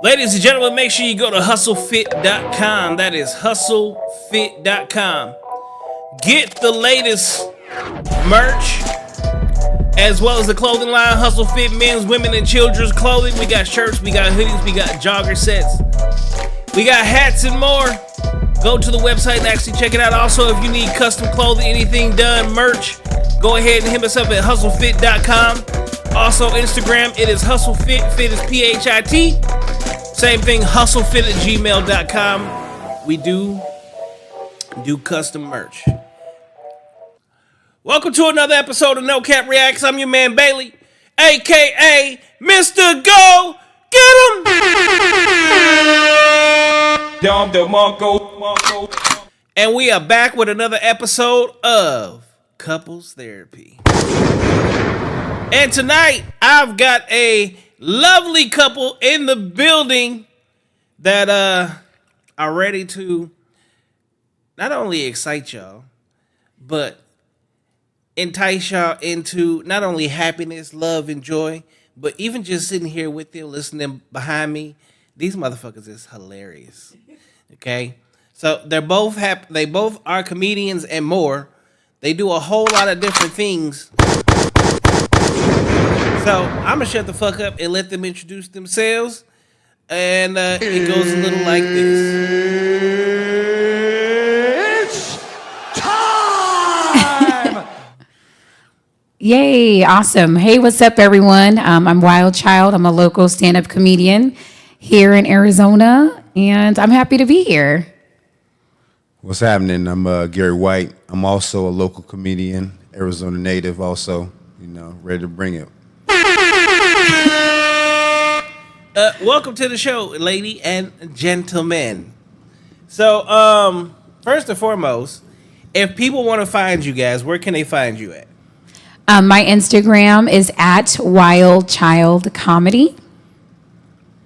Ladies and gentlemen, make sure you go to hustlefit.com. That is hustlefit.com. Get the latest merch, as well as the clothing line, Hustle Fit men's, women, and children's clothing. We got shirts, we got hoodies, we got jogger sets, we got hats and more. Go to the website and actually check it out. Also, if you need custom clothing, anything done, merch, go ahead and hit us up at hustlefit.com. Also, Instagram, it is hustlefit. Fit is PHIT. Same thing, hustlefit@gmail.com. We do custom merch. Welcome to another episode of No Cap Reacts. I'm your man Bailey, aka Mr. Go Get 'em. And we are back with another episode of Couples Therapy. And tonight, I've got a lovely couple in the building that are ready to not only excite y'all, but entice y'all into not only happiness, love, and joy, but even just sitting here with you, listening behind me. These motherfuckers is hilarious. Okay? So they're both they both are comedians and more. They do a whole lot of different things. So I'm gonna shut the fuck up and let them introduce themselves. And it goes a little like this. It's time! Yay, awesome. Hey, what's up, everyone? I'm Wild Child. I'm a local stand-up comedian here in Arizona, and I'm happy to be here. What's happening? I'm Garry White. I'm also a local comedian, Arizona native also, ready to bring it. Welcome to the show, lady and gentlemen. So, first and foremost, if people want to find you guys, where can they find you at? My Instagram is at Wild Child Comedy.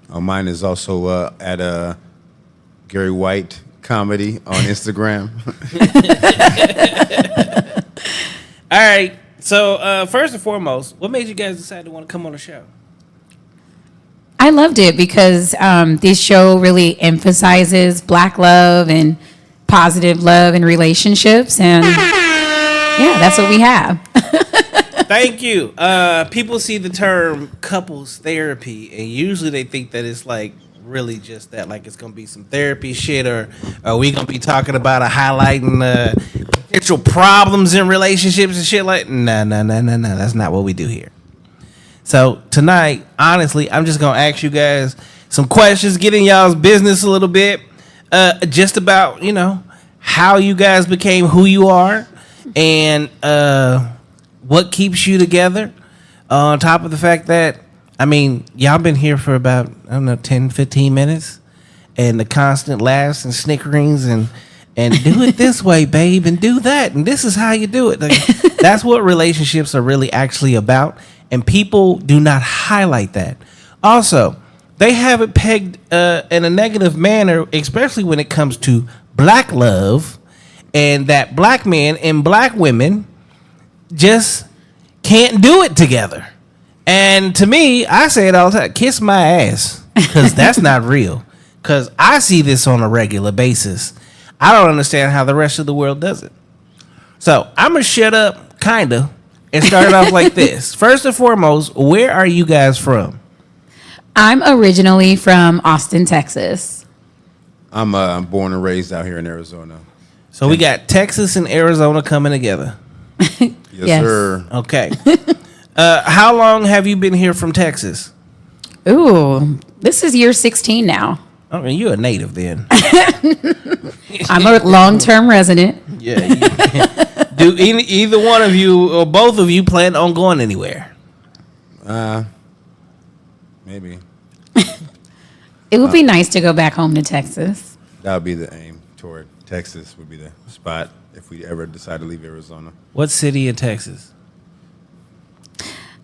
Mine is also at Garry White Comedy on Instagram. All right. So, first and foremost, what made you guys decide to want to come on the show? I loved it because this show really emphasizes Black love and positive love and relationships. And yeah, that's what we have. Thank you. People see the term couples therapy, and usually they think that it's like really just that, like it's gonna be some therapy shit, or are we gonna be talking about highlighting potential problems in relationships and shit like? No. That's not what we do here. So tonight, honestly, I'm just gonna ask you guys some questions, get in y'all's business a little bit, just about how you guys became who you are, and what keeps you together. On top of the fact that, y'all been here for about, 10, 15 minutes. And the constant laughs and snickerings and do it this way, babe, and do that. And this is how you do it. Like, that's what relationships are really actually about. And people do not highlight that. Also, they have it pegged in a negative manner, especially when it comes to Black love. And that Black men and Black women just can't do it together. And to me, I say it all the time, kiss my ass, because that's not real. Because I see this on a regular basis. I don't understand how the rest of the world does it. So I'm going to shut up, kind of, and start it off like this. First and foremost, where are you guys from? I'm originally from Austin, Texas. I'm born and raised out here in Arizona. So we got Texas and Arizona coming together. Yes, sir. Okay. How long have you been here from Texas? Ooh, this is year 16 now. I mean, you're a native then. I'm a long-term resident. Yeah. Do either one of you or both of you plan on going anywhere? Maybe. It would be nice to go back home to Texas. That would be the aim. Toward Texas would be the spot if we ever decide to leave Arizona. What city in Texas?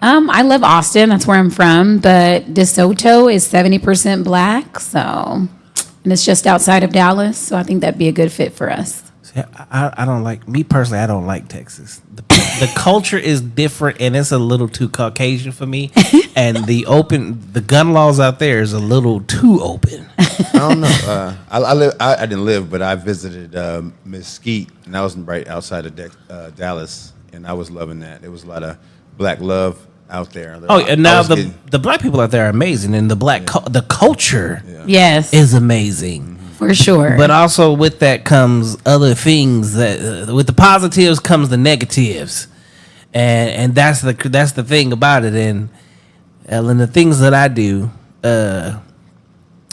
I love Austin. That's where I'm from. But DeSoto is 70% Black, and it's just outside of Dallas. So I think that'd be a good fit for us. See, I don't like, me personally, I don't like Texas. The culture is different, and it's a little too Caucasian for me. And the gun laws out there is a little too open. I don't know. I didn't live, but I visited Mesquite, and I was right outside of Dallas, and I was loving that. There was a lot of Black love out there. And now the Black people out there are amazing, and the culture Yes, is amazing. For sure. But also with that comes other things that with the positives comes the negatives, and that's the thing about it. And the things that I do,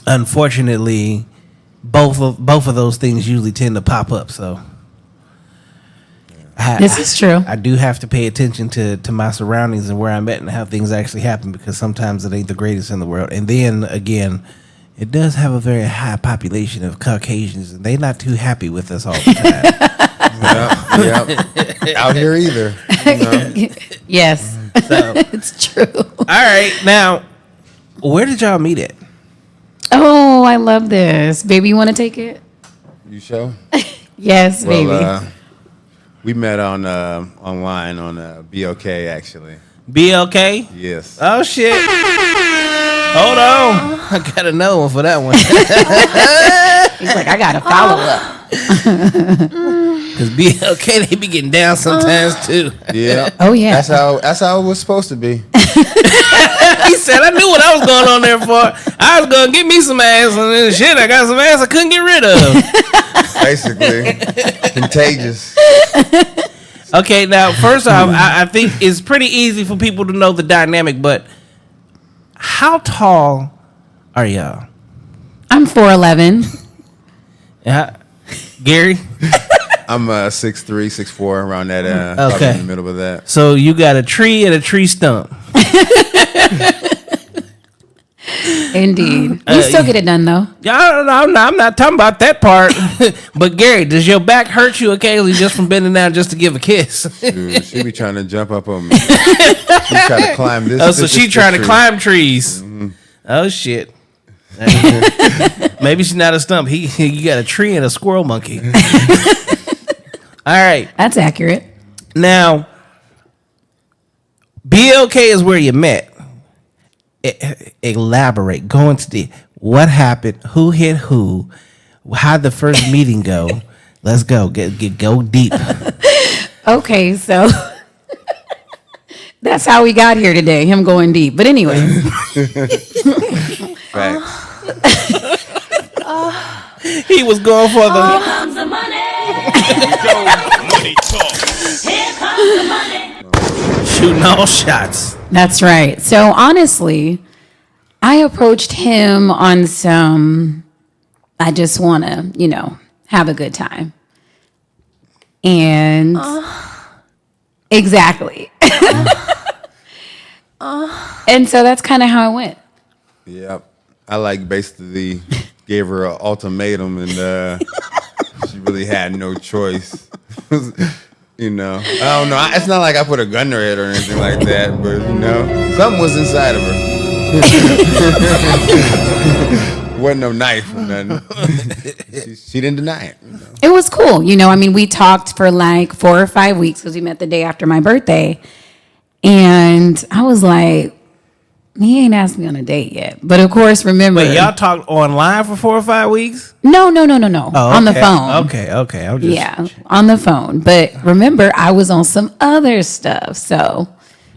unfortunately, both of those things usually tend to pop up. So this is true. I do have to pay attention to my surroundings and where I'm at and how things actually happen, because sometimes it ain't the greatest in the world. And then again, it does have a very high population of Caucasians, and they're not too happy with us all the time. Yep. Out here either. You know? Yes, So, it's true. all right, now, where did y'all meet at? Oh, I love this, baby. You want to take it? You show? Yes, baby. Well, we met on online on BOK actually. BLK? Yes. Oh, shit. Hold on. I got to know one for that one. He's like, I got to follow up. Because BLK, they be getting down sometimes, too. Yeah. Oh, yeah. That's how it was supposed to be. He said, I knew what I was going on there for. I was going to get me some ass, and then shit, I got some ass I couldn't get rid of. Basically. Contagious. Okay, now, first off, I think it's pretty easy for people to know the dynamic, but how tall are y'all? I'm 4'11". Yeah. Gary? I'm 6'3", 6'4", around that. Okay. Probably in the middle of that. So you got a tree and a tree stump. Indeed. You still get it done, though. Yeah, I'm not talking about that part. But Gary, does your back hurt you occasionally just from bending down just to give a kiss? Dude, she be trying to jump up on me. She trying to climb this. Oh, so this she trying to tree. climb trees. Mm-hmm. Oh shit. Maybe she's not a stump. You got a tree and a squirrel monkey. All right. That's accurate. Now, BLK is where you met. Elaborate. Go into the what happened, who hit who, how'd the first meeting go. Let's go. Go deep. Okay, so that's how we got here today, him going deep. But anyway. Facts. He was going for the Here comes the money. Money talk. Here comes the money. shooting all shots. That's right. So honestly, I approached him on some, I just want to, have a good time. And exactly. And so that's kind of how it went. Yep. I basically gave her an ultimatum, and she really had no choice. I don't know. It's not like I put a gun in her head or anything like that, but something was inside of her. Wasn't no knife or nothing. She didn't deny it. It was cool. We talked for like 4 or 5 weeks because we met the day after my birthday. And I was like, he ain't asked me on a date yet. But of course, remember. Wait, y'all talked online for 4 or 5 weeks? No. Oh, on the okay. phone. Okay. I'm just... Yeah, on the phone. But remember, I was on some other stuff. So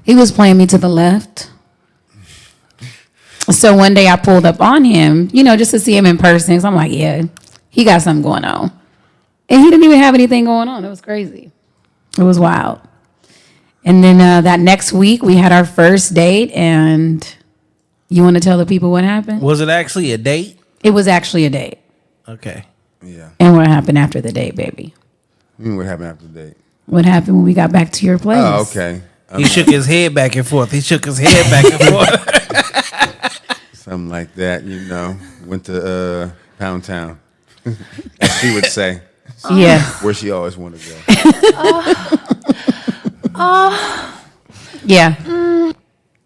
he was playing me to the left. So one day I pulled up on him, just to see him in person. So I'm like, yeah, he got something going on. And he didn't even have anything going on. It was crazy. It was wild. And then that next week we had our first date. And you want to tell the people what happened? Was it actually a date? It was actually a date. Okay. Yeah. And what happened after the date, baby? What happened after the date? What happened when we got back to your place? Oh, okay. He shook his head back and forth. Something like that, Went to Pound Town, as she would say. Yeah. Where she always wanted to go. Yeah.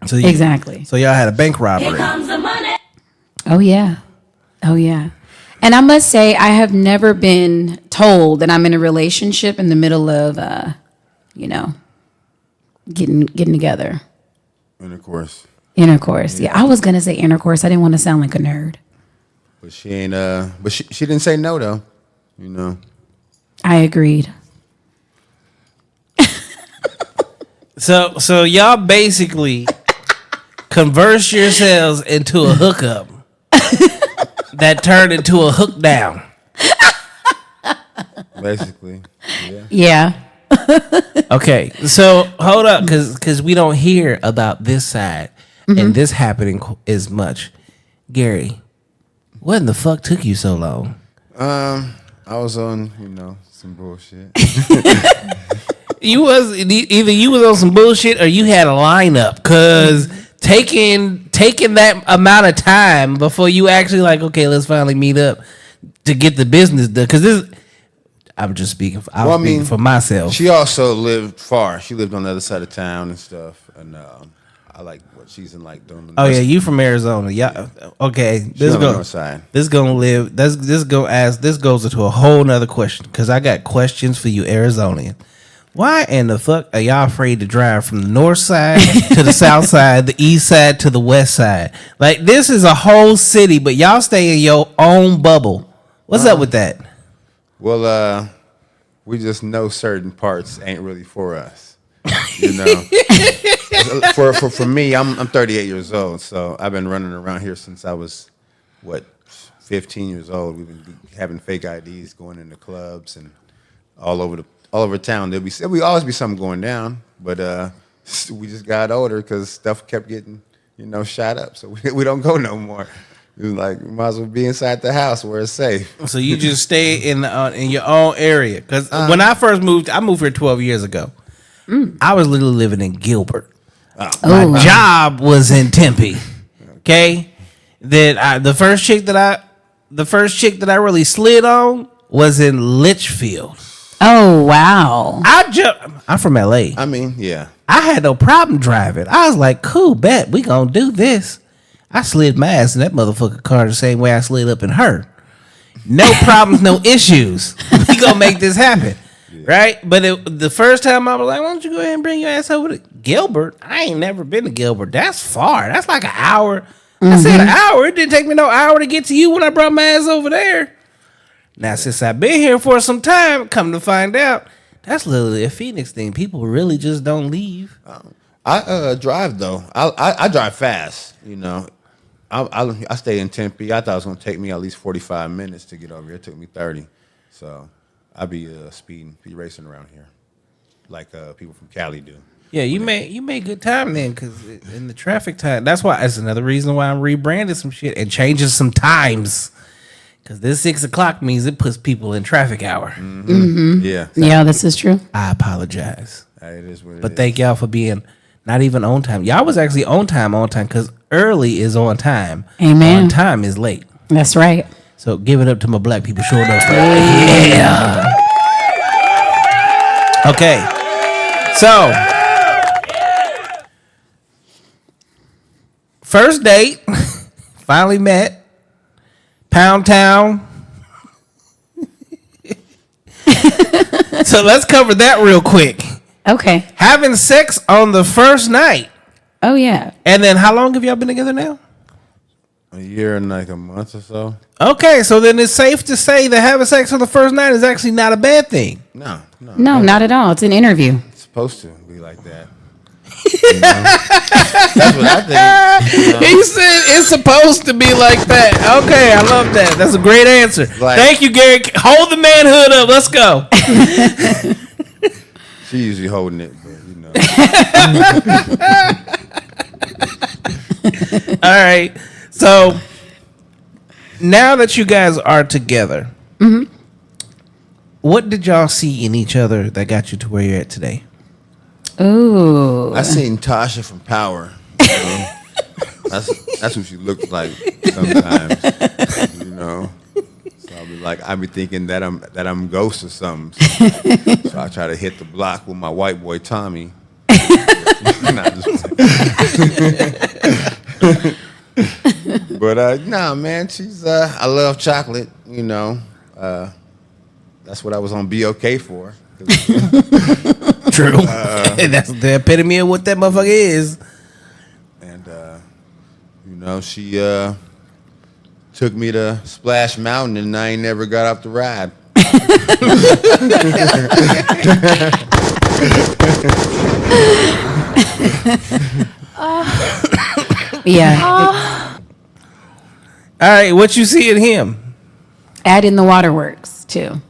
So Exactly. So y'all had a bank robbery. Here comes the money. Oh, yeah. And I must say, I have never been told that I'm in a relationship in the middle of, getting together. Intercourse. Intercourse. Yeah, I was going to say intercourse. I didn't want to sound like a nerd. But she ain't, but she didn't say no, though. I agreed. So y'all basically converse yourselves into a hookup that turned into a hook down. Basically, yeah. Yeah. Okay, so hold up, because we don't hear about this side and this happening as much. Gary, what in the fuck took you so long? I was on, some bullshit. Either you was on some bullshit or you had a lineup, because taking that amount of time before you actually like, okay, let's finally meet up to get the business done. Because this, I'm just speaking. I was speaking for myself. She also lived far. She lived on the other side of town and stuff. And I like what she's in like doing. Oh yeah, you from Arizona? Yeah. Okay, This on the north side. This goes into a whole nother question because I got questions for you, Arizonian. Why in the fuck are y'all afraid to drive from the north side to the south side, the east side to the west side? Like, this is a whole city, but y'all stay in your own bubble. What's up with that? Well, we just know certain parts ain't really for us. You know, for me, I'm 38 years old, so I've been running around here since I was 15 years old. We've been having fake IDs, going into clubs and all over town. There'll always be something going down, but we just got older because stuff kept getting shot up, so we don't go no more. It was like, we might as well be inside the house where it's safe. So you just stay in your own area. Because when I first moved, I moved here 12 years ago. I was literally living in Gilbert. My job was in Tempe. Okay, then the first chick that I really slid on was in Litchfield. Oh wow! I'm from LA. I mean, yeah. I had no problem driving. I was like, cool, bet we gonna do this. I slid my ass in that motherfucker car the same way I slid up in her. No problems, no issues. We gonna make this happen, right? But the first time I was like, why don't you go ahead and bring your ass over to Gilbert? I ain't never been to Gilbert. That's far. That's like an hour. I said an hour. It didn't take me no hour to get to you when I brought my ass over there. Now, since I've been here for some time, come to find out, that's literally a Phoenix thing. People really just don't leave. I drive though. I drive fast. I stay in Tempe. I thought it was gonna take me at least 45 minutes to get over here. It took me 30. So I be speeding, be racing around here, like people from Cali do. Yeah, you made good time then, because in the traffic time, that's another reason why I'm rebranding some shit and changing some times. Because this 6 o'clock means it puts people in traffic hour. Mm-hmm. Yeah. Yeah, this is true. I apologize. It is what it is. But thank y'all for being not even on time. Y'all was actually on time, because early is on time. Amen. On time is late. That's right. So give it up to my black people showing up. Yeah. Okay. So, first date, finally met. Pound Town. So let's cover that real quick. Okay. Having sex on the first night. Oh, yeah. And then how long have y'all been together now? A year and like a month or so. Okay, so then it's safe to say that having sex on the first night is actually not a bad thing. No, not at all. It's an interview. It's supposed to be like that. That's what I think. He said it's supposed to be like that. Okay, I love that. That's a great answer. Thank you, Garry. Hold the manhood up. Let's go. She usually holding it, but All right. So now that you guys are together, what did y'all see in each other that got you to where you're at today? Ooh. I seen Tasha from Power. That's what she looks like sometimes. So I'll be thinking that I'm Ghost or something. So I try to hit the block with my white boy Tommy. But nah, man, she's I love chocolate. That's what I was on BOK for. True. That's the epitome of what that motherfucker is. And she took me to Splash Mountain, and I ain't never got off the ride. Yeah. All right, what you see in him? Add in the waterworks too.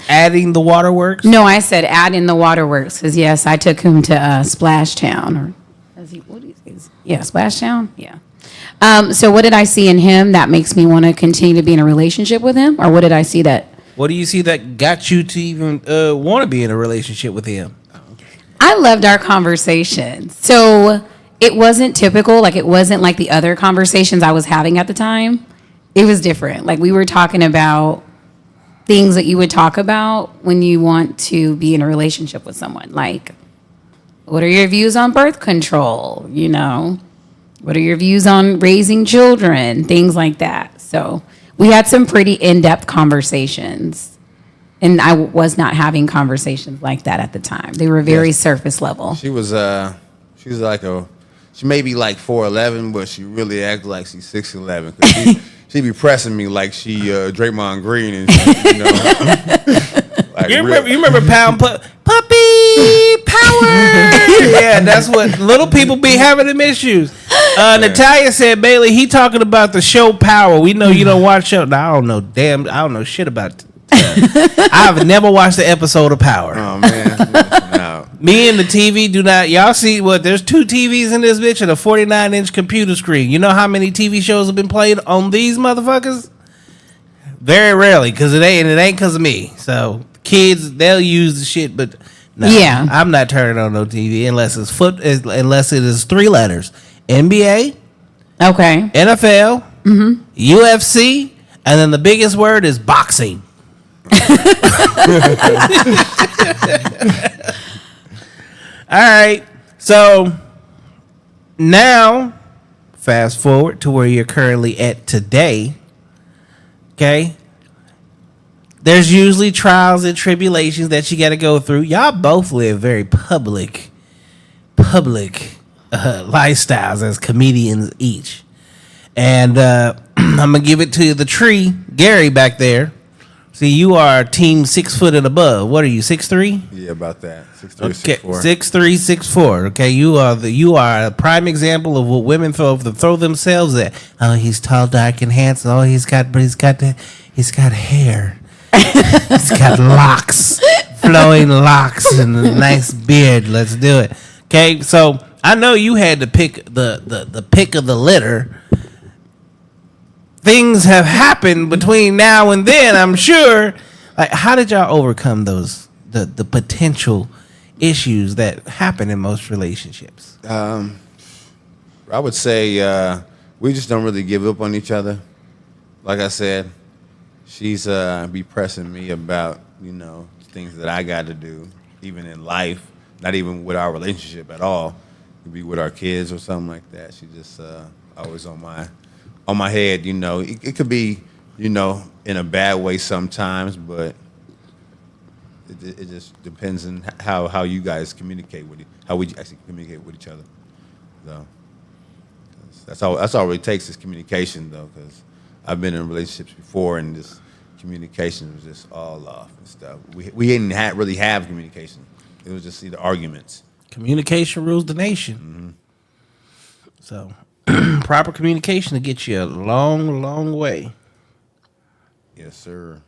Adding the waterworks? No, I said add in the waterworks because yes, I took him to Splash Town Splash Town. Yeah. So what did I see in him that makes me want to continue to be in a relationship with him, or what did I see that? What do you see that got you to even want to be in a relationship with him? I loved our conversation. So it wasn't typical. Like, it wasn't like the other conversations I was having at the time. It was different. Like, we were talking about things that you would talk about when you want to be in a relationship with someone. Like, what are your views on birth control? You know, what are your views on raising children? Things like that. So we had some pretty in-depth conversations. And I was not having conversations like that at the time. They were very surface level. She was like she may be like 4'11", but she really acted like she's 6'11". 'Cause she be pressing me like she Draymond Green and shit, you know. Like You remember Puppy Power? Yeah, that's what little people be having them issues. Natalia said, Bailey, he talking about the show Power. We know you don't watch show. Now, I don't know shit about I've never watched the episode of Power. Oh man, no. Me and the TV do not. Y'all see what? There's 2 TVs in this bitch and a 49-inch computer screen. You know how many TV shows have been played on these motherfuckers? Very rarely, because it ain't because of me. So kids, they'll use the shit, but no, Yeah. I'm not turning on no TV unless unless it is 3 letters: NBA, Okay. NFL, UFC, and then the biggest word is boxing. All right, so now fast forward to where you're currently at today. Okay, there's usually trials and tribulations that you got to go through. Y'all both live very public lifestyles as comedians each, and I'm gonna give it to the tree, Garry back there. See, you are team 6 foot and above. What are you, 6'3"? Yeah, about that. 6'3", Okay, 6'4". 6'3", 6'4". Okay, you are a prime example of what women throw themselves at. Oh, he's tall, dark, and handsome. Oh, he's got hair. He's got locks, flowing locks, and a nice beard. Let's do it. Okay, so I know you had to pick the pick of the litter. Things have happened between now and then, I'm sure. Like, how did y'all overcome those the potential issues that happen in most relationships? I would say we just don't really give up on each other. Like I said, she's be pressing me about, you know, things that I got to do, even in life, not even with our relationship at all. It could be with our kids or something like that. She just always on my head, you know. It could be, you know, in a bad way sometimes, but it just depends on how you guys communicate with it, how we actually communicate with each other. So that's all it really takes is communication, though, because I've been in relationships before and just communication was just all off and stuff. We didn't really have communication. It was just either arguments. Communication rules the nation. So proper communication to get you a long, long way. Yes, sir.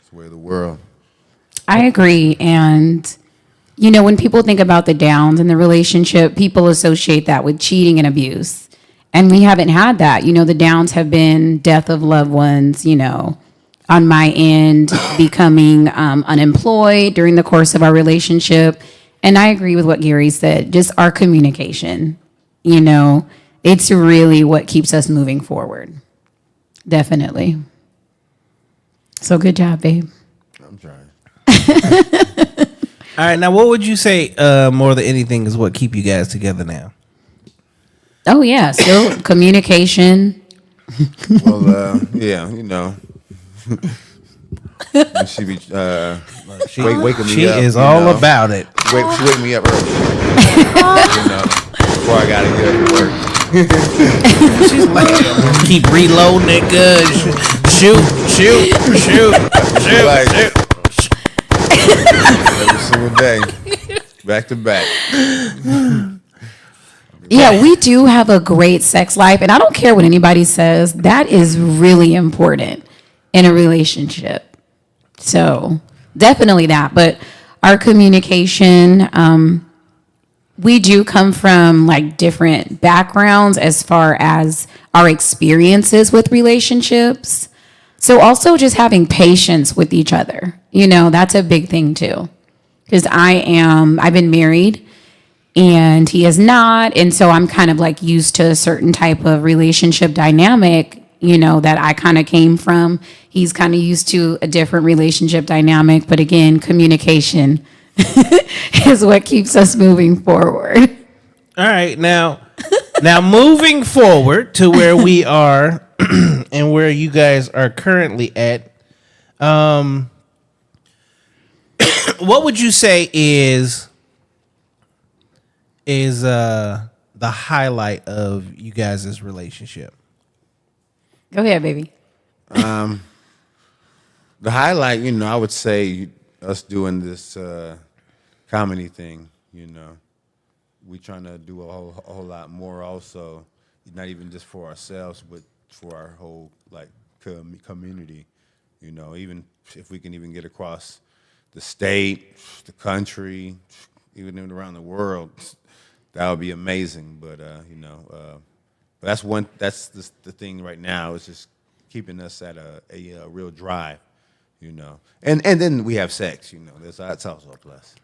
It's the way of the world. I agree. And, you know, when people think about the downs in the relationship, people associate that with cheating and abuse. And we haven't had that. You know, the downs have been death of loved ones, you know, on my end, becoming unemployed during the course of our relationship. And I agree with what Garry said, just our communication. You know, it's really what keeps us moving forward. Definitely. So good job, babe. I'm trying. All right, now what would you say more than anything is what keep you guys together now? Oh, yeah. Still communication. Well, yeah, you know. She be waking me She up. is you all know. about it. She wake me up early. You know, before I gotta get up to work. She's like, keep reloading it good. Shoot. Like, every single day, back to back. Yeah, we do have a great sex life. And I don't care what anybody says. That is really important in a relationship. So definitely that. But our communication, we do come from like different backgrounds as far as our experiences with relationships. So also just having patience with each other, you know, that's a big thing too. Because I've been married and he is not. And so I'm kind of like used to a certain type of relationship dynamic, that I kind of came from. He's kind of used to a different relationship dynamic. But again, communication is what keeps us moving forward. All right, now moving forward to where we are and where you guys are currently at, what would you say is the highlight of you guys' relationship? Go ahead, baby. The highlight, I would say us doing this comedy thing. We trying to do a whole lot more. Also, not even just for ourselves, but for our whole community. Even if we can even get across the state, the country, even around the world, that would be amazing. But that's the thing right now. Is just keeping us at a real drive, and then we have sex, that's also a plus.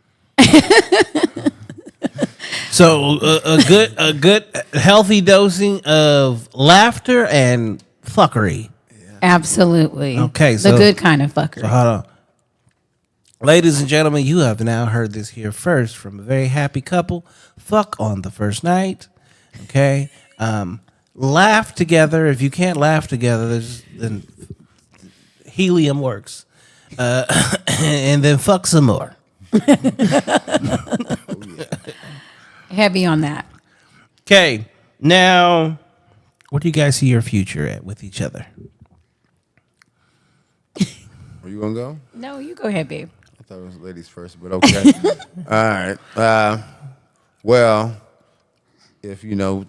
So a good healthy dosing of laughter and fuckery. Absolutely. Okay, the good kind of fuckery. So hold on. Ladies and gentlemen, you have now heard this here first from a very happy couple. Fuck on the first night. Okay? Laugh together. If you can't laugh together, then helium works. And then fuck some more. Heavy on that. Okay. Now, where do you guys see your future at with each other? Are you gonna go? No, you go ahead, babe. I thought it was ladies first, but okay. All right. Well, if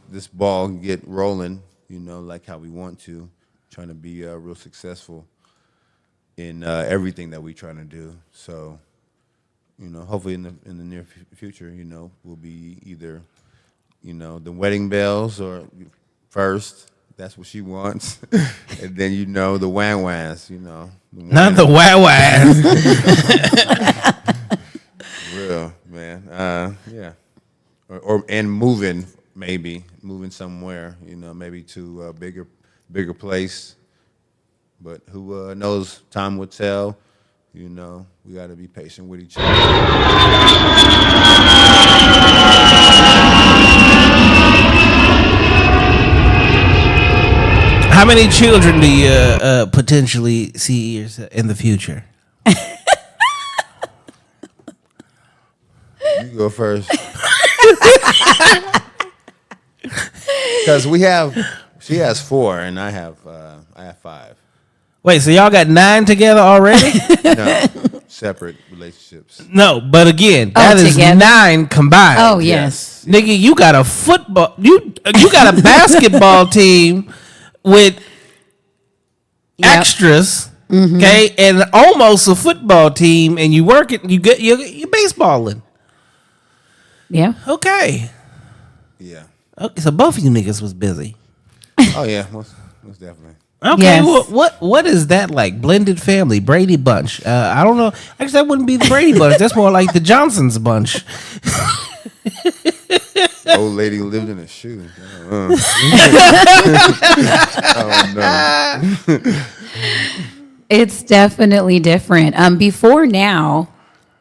this ball can get rolling, like how we want to, trying to be real successful in everything that we're trying to do. So, hopefully in the near future, we'll be either, the wedding bells or first. That's what she wants. And then, the wah-wahs, Not the wah-wahs. Real, man. Yeah. And moving somewhere, maybe to a bigger place. But who knows? Time will tell. We got to be patient with each other. How many children do you potentially see in the future? You go first. Because she has 4 and I have 5. Wait, so y'all got 9 together already? No, separate relationships. No, but again, that is together? 9 combined. Oh, yes. Nigga, you got a football, you got a basketball team with extras, okay, and almost a football team, and you baseballing. Yeah. Okay. Yeah. Okay, so both of you niggas was busy. Oh yeah, most definitely. Okay, Yes. what is that like? Blended family, Brady Bunch. I don't know. Actually, that wouldn't be the Brady Bunch. That's more like the Johnsons bunch. Old lady who lived in a shoe. Oh no. It's definitely different. Before now,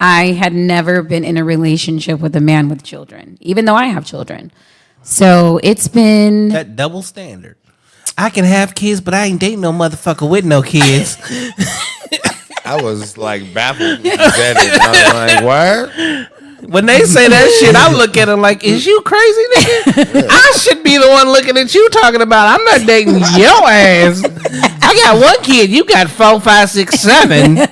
I had never been in a relationship with a man with children, even though I have children. So it's been That double standard. I can have kids, but I ain't dating no motherfucker with no kids. I was like baffled. When you said it. I was like, what? When they say that shit, I look at them like, is you crazy, nigga? I should be the one looking at you talking about, I'm not dating your ass. I got 1 kid. You got 4, 5, 6, 7. You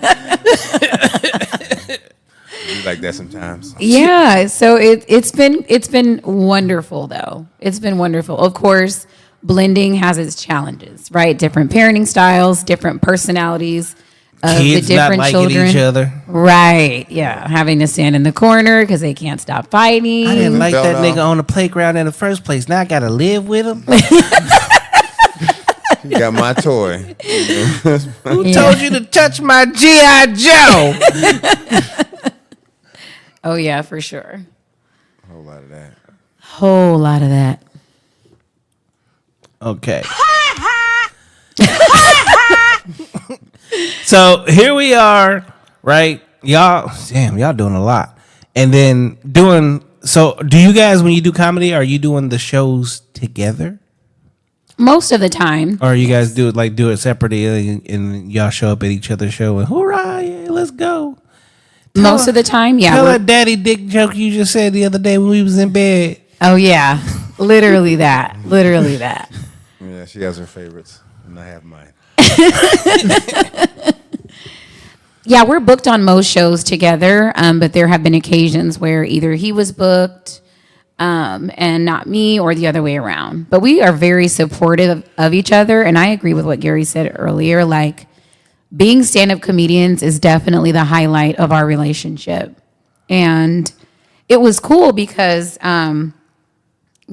like that sometimes. Yeah, so it's been wonderful though. It's been wonderful. Of course, blending has its challenges, right? Different parenting styles, different personalities of Kids the different not liking children. each other. Right. Yeah, having to stand in the corner because they can't stop fighting. I didn't like Fell that off. nigga on the playground in the first place. Now I gotta live with him. You got my toy. Who told you to touch my G.I. Joe? Oh yeah, for sure. Oh whole lot of that. Whole lot of that. Okay. So here we are, right? Y'all doing a lot. And then so do you guys, when you do comedy, are you doing the shows together? Most of the time. Or you guys do it separately and y'all show up at each other's show and hoorah, yeah, let's go. Most of the time, yeah. Tell that daddy dick joke you just said the other day when we was in bed. Oh, yeah. Literally that. Literally that. Yeah, she has her favorites, and I have mine. Yeah, we're booked on most shows together, but there have been occasions where either he was booked and not me, or the other way around. But we are very supportive of each other, and I agree with what Gary said earlier. Like, being stand-up comedians is definitely the highlight of our relationship. And it was cool because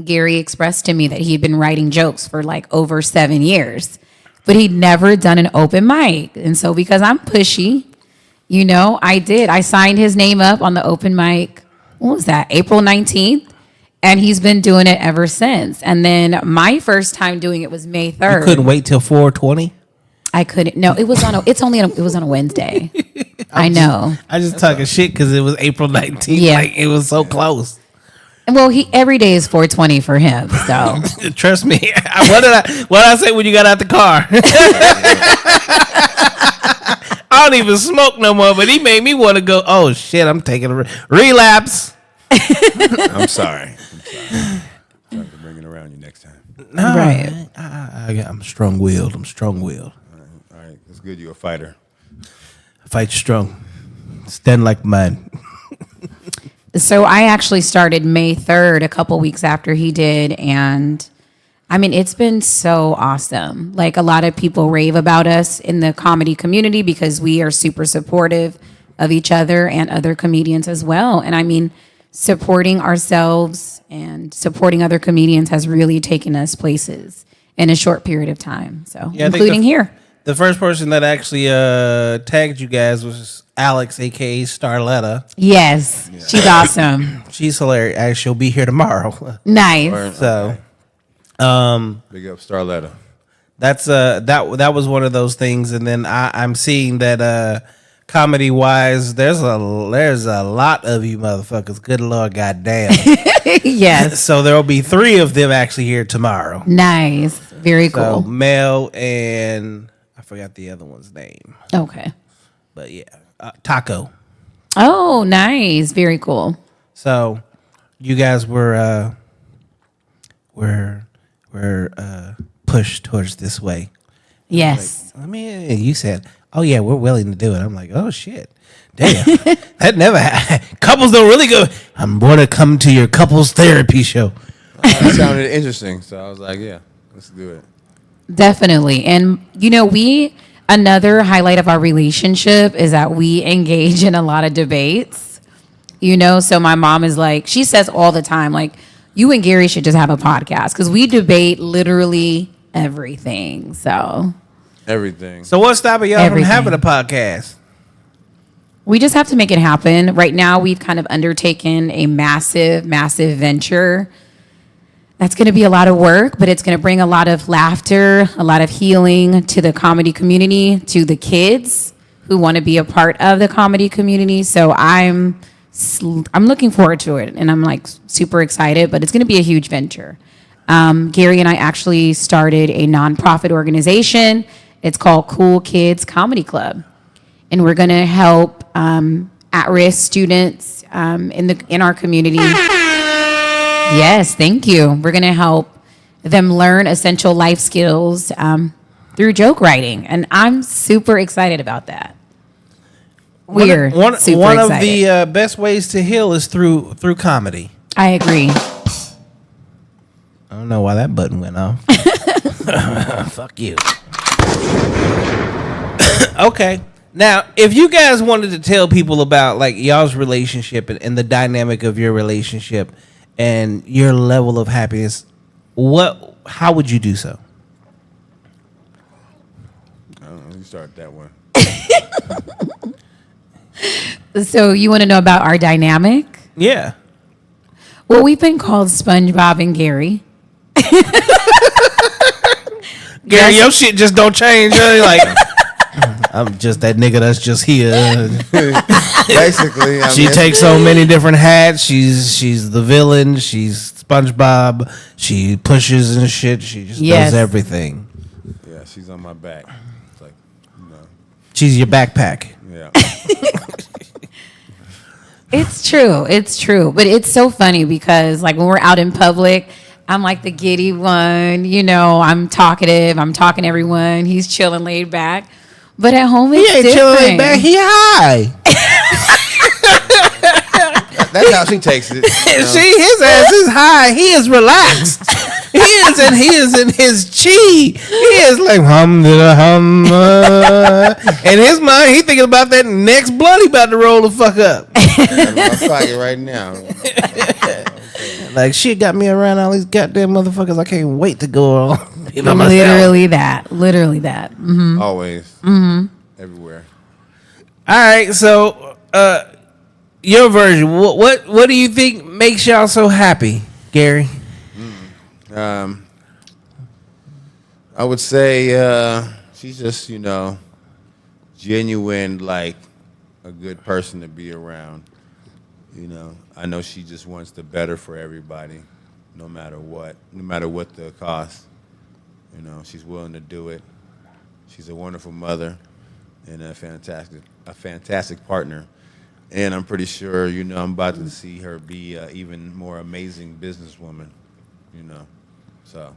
Gary expressed to me that he'd been writing jokes for like over 7 years, but he'd never done an open mic. And so because I'm pushy, you know, I did. I signed his name up on the open mic. What was that? April 19th. And he's been doing it ever since. And then my first time doing it was May 3rd. You couldn't wait till 4:20? I couldn't. No, it was on a Wednesday. I know. I just talking shit because it was April 19th. Yeah. Like, it was so close. Well, every day is 4:20 for him. So Trust me. What did I say when you got out the car? I don't even smoke no more, but he made me want to go, oh shit, I'm taking a relapse. I'm sorry. I'm trying to bring it around you next time. No, Right. I'm strong-willed. All right. It's good you're a fighter. I fight strong. Stand like mine. So I actually started May 3rd, a couple weeks after he did, and I mean, it's been so awesome. Like, a lot of people rave about us in the comedy community because we are super supportive of each other and other comedians as well. And I mean, supporting ourselves and supporting other comedians has really taken us places in a short period of time. So, Yeah, I think including here. The first person that actually tagged you guys was Alex, a.k.a. Starletta. Yes, she's awesome. She's hilarious. She'll be here tomorrow. Nice. So, Big up Starletta. that's that was one of those things. And then I'm seeing that comedy wise, there's a lot of you motherfuckers. Good Lord, goddamn. Yes. So there will be 3 of them actually here tomorrow. Nice. Very So cool. Mel and I forgot the other one's name, Okay. but yeah, Taco. Oh, nice. Very cool. So you guys were pushed towards this way. Yes. I mean, you said, "Oh yeah, we're willing to do it." I'm like, "Oh shit, damn, that never happened." Couples don't really go. I'm going to come to your couples therapy show. That sounded interesting, so I was like, yeah, let's do it. Definitely. And, you know, another highlight of our relationship is that we engage in a lot of debates, you know? So my mom is like, she says all the time, like, you and Gary should just have a podcast because we debate literally everything. So Everything. So what's stopping y'all Everything. from having a podcast? we just have to make it happen. Right now, we've kind of undertaken a massive, massive venture. That's going to be a lot of work, but it's going to bring a lot of laughter, a lot of healing to the comedy community, to the kids who want to be a part of the comedy community. So I'm looking forward to it, and I'm like super excited, but it's going to be a huge venture. Gary and I actually started a nonprofit organization. It's called Cool Kids Comedy Club, and we're going to help at-risk students in our community. Yes, thank you. We're going to help them learn essential life skills through joke writing, and I'm super excited about that. We're super one of excited. the best ways to heal is through comedy. I agree. I don't know why that button went off. Fuck you. Okay. Now, if you guys wanted to tell people about like y'all's relationship and the dynamic of your relationship and your level of happiness, how would you do so? I don't know. You start that one. So you want to know about our dynamic? Yeah. Well, we've been called SpongeBob and Garry. Garry, your shit just don't change. Like, I'm just that nigga that's just here. Basically, She takes so many different hats. She's the villain. She's SpongeBob. She pushes and shit. She just does everything. Yeah, she's on my back. It's like, She's your backpack. yeah. It's true. But it's so funny because like when we're out in public, I'm like the giddy one, I'm talkative, I'm talking to everyone. He's chilling laid back. But at home it's He ain't chilling laid back, he high. That's how she takes it. His ass is high. He is relaxed. He is in his chi. He is like hum. In his mind, he thinking about that next blood he about to roll the fuck up. I'm fighting right now. Like shit got me around all these goddamn motherfuckers. I can't wait to go on. Literally that. Mm-hmm. Always. Everywhere. All right, so your version. What do you think makes y'all so happy, Garry? I would say she's just, genuine, like a good person to be around. I know she just wants the better for everybody, no matter what the cost. She's willing to do it. She's a wonderful mother and a fantastic partner. And I'm pretty sure, I'm about to see her be an even more amazing businesswoman, So,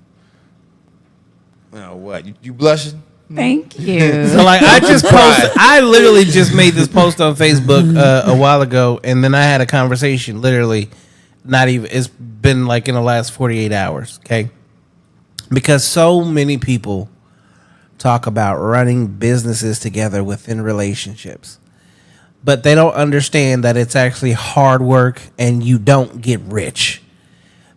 what? You blushing? Thank you. So like I literally just made this post on Facebook a while ago, and then I had a conversation. Literally, it's been like in the last 48 hours. Okay, because so many people talk about running businesses together within relationships, but they don't understand that it's actually hard work, and you don't get rich.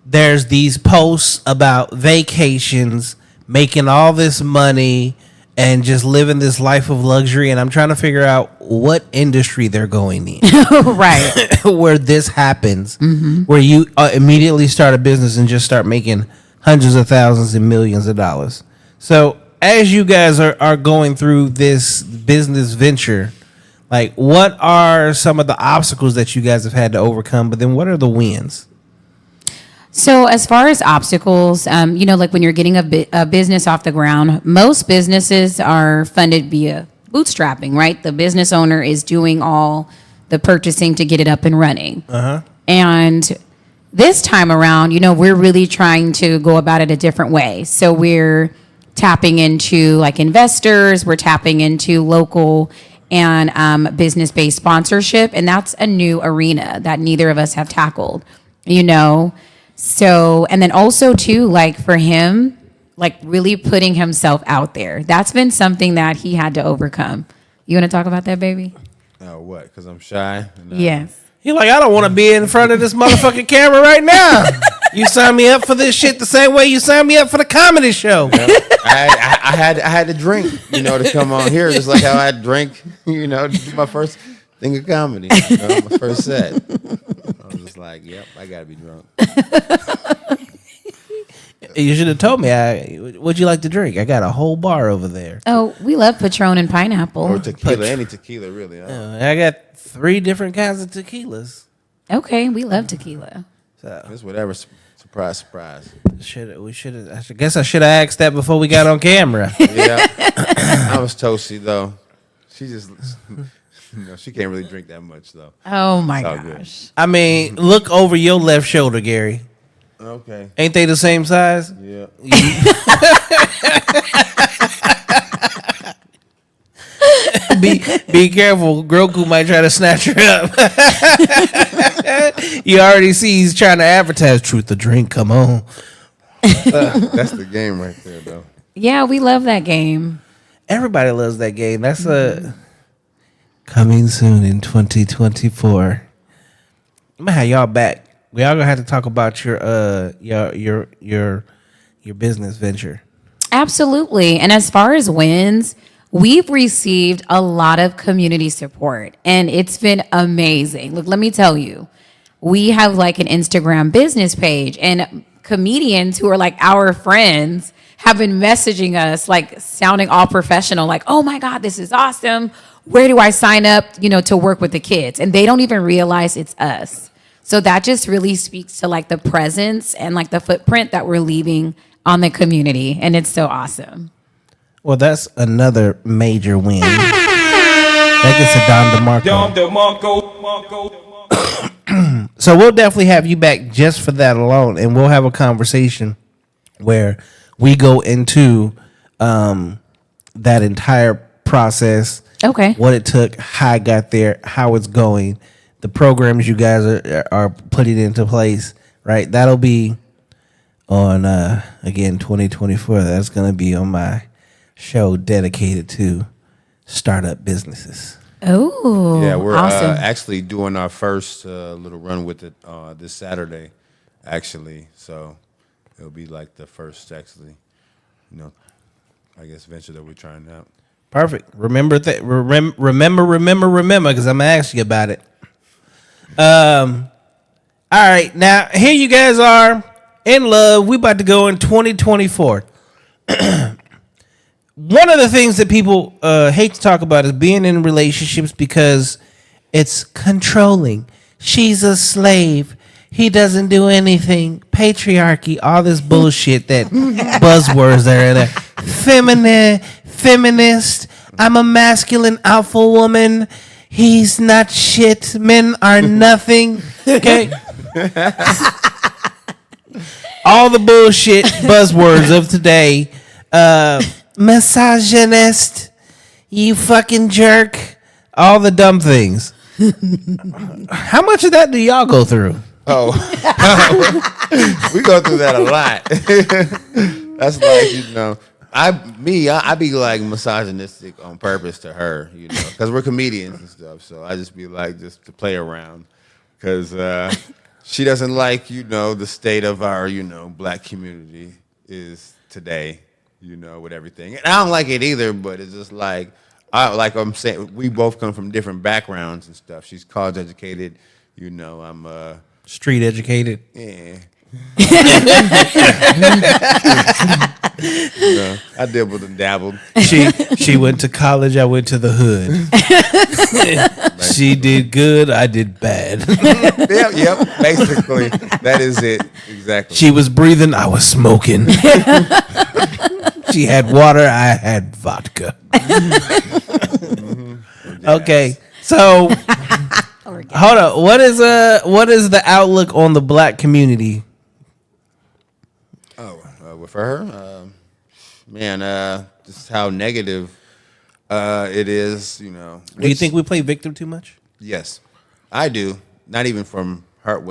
There's these posts about vacations, making all this money, and just living this life of luxury. And I'm trying to figure out what industry they're going in. Right. Where this happens, where you immediately start a business and just start making hundreds of thousands and millions of dollars. So as you guys are going through this business venture, like what are some of the obstacles that you guys have had to overcome? But then what are the wins? So as far as obstacles, like when you're getting a business off the ground, most businesses are funded via bootstrapping, right? The business owner is doing all the purchasing to get it up and running. And this time around, we're really trying to go about it a different way. So we're tapping into like investors, we're tapping into local and business-based sponsorship. And that's a new arena that neither of us have tackled, So, and then also too, like for him, like really putting himself out there. That's been something that he had to overcome. You want to talk about that, baby? Oh, what? Because I'm shy? Yes. You're like, I don't want to be in front of this motherfucking camera right now. You signed me up for this shit the same way you signed me up for the comedy show. I had to drink, to come on here, just like how I drank, to do my first thing of comedy, my first set. I was just like, yep, I gotta be drunk. You should have told me. What'd you like to drink? I got a whole bar over there. Oh, we love Patron and pineapple. Or tequila, any tequila, really. I got 3 different kinds of tequilas. Okay, we love tequila. So It's whatever. Surprise. I guess I should have asked that before we got on camera. Yeah, I was toasty though. She just, she can't really drink that much though. Oh my It's all good. gosh. I mean, look over your left shoulder, Garry. Okay. Ain't they the same size? Yeah. Be careful. Grogu might try to snatch her up. You already see he's trying to advertise truth to drink. Come on. That's the game right there, though. Yeah, we love that game. Everybody loves that game. That's coming soon in 2024. I'm gonna have y'all back. We all gonna have to talk about your business venture. Absolutely. And as far as wins, we've received a lot of community support and it's been amazing. Look, let me tell you, we have like an Instagram business page, and comedians who are like our friends have been messaging us, like sounding all professional, like, oh my God, this is awesome. Where do I sign up, to work with the kids? And they don't even realize it's us. So that just really speaks to like the presence and like the footprint that we're leaving on the community. And it's so awesome. Well, that's another major win. That gets a Don DeMarco. So we'll definitely have you back just for that alone, and we'll have a conversation where we go into that entire process. Okay. What it took, how I got there, how it's going, the programs you guys are putting into place, right? That'll be on, again, 2024. That's going to be on my show dedicated to startup businesses. Oh, Yeah, we're awesome. actually doing our first little run with it this Saturday, actually. So it'll be like the first, actually, I guess, venture that we're trying out. Perfect. Remember that. Remember, because I'm gonna ask you about it. All right, now here you guys are in love. We about to go in 2024. One of the things that people hate to talk about is being in relationships because it's controlling. She's a slave. He doesn't do anything. Patriarchy, all this bullshit that buzzwords that are there. Feminist. I'm a masculine alpha woman. He's not shit. Men are nothing. Okay. All the bullshit buzzwords of today. Misogynist. You fucking jerk. All the dumb things. How much of that do y'all go through? Oh, we go through that a lot. That's like, I be like misogynistic on purpose to her, because we're comedians and stuff. So I just be like, just to play around, because she doesn't like, the state of our, black community is today, with everything. And I don't like it either, but it's just like I'm saying, we both come from different backgrounds and stuff. She's college educated, I'm Street educated. Yeah. I dibbled and dabbled. She went to college. I went to the hood. She did good. I did bad. Yep. Basically, that is it. Exactly. She was breathing. I was smoking. She had water. I had vodka. Okay, so hold on. What is the outlook on the black community? For her, just how negative it is, Do you think we play victim too much? Yes, I do. Not even from her,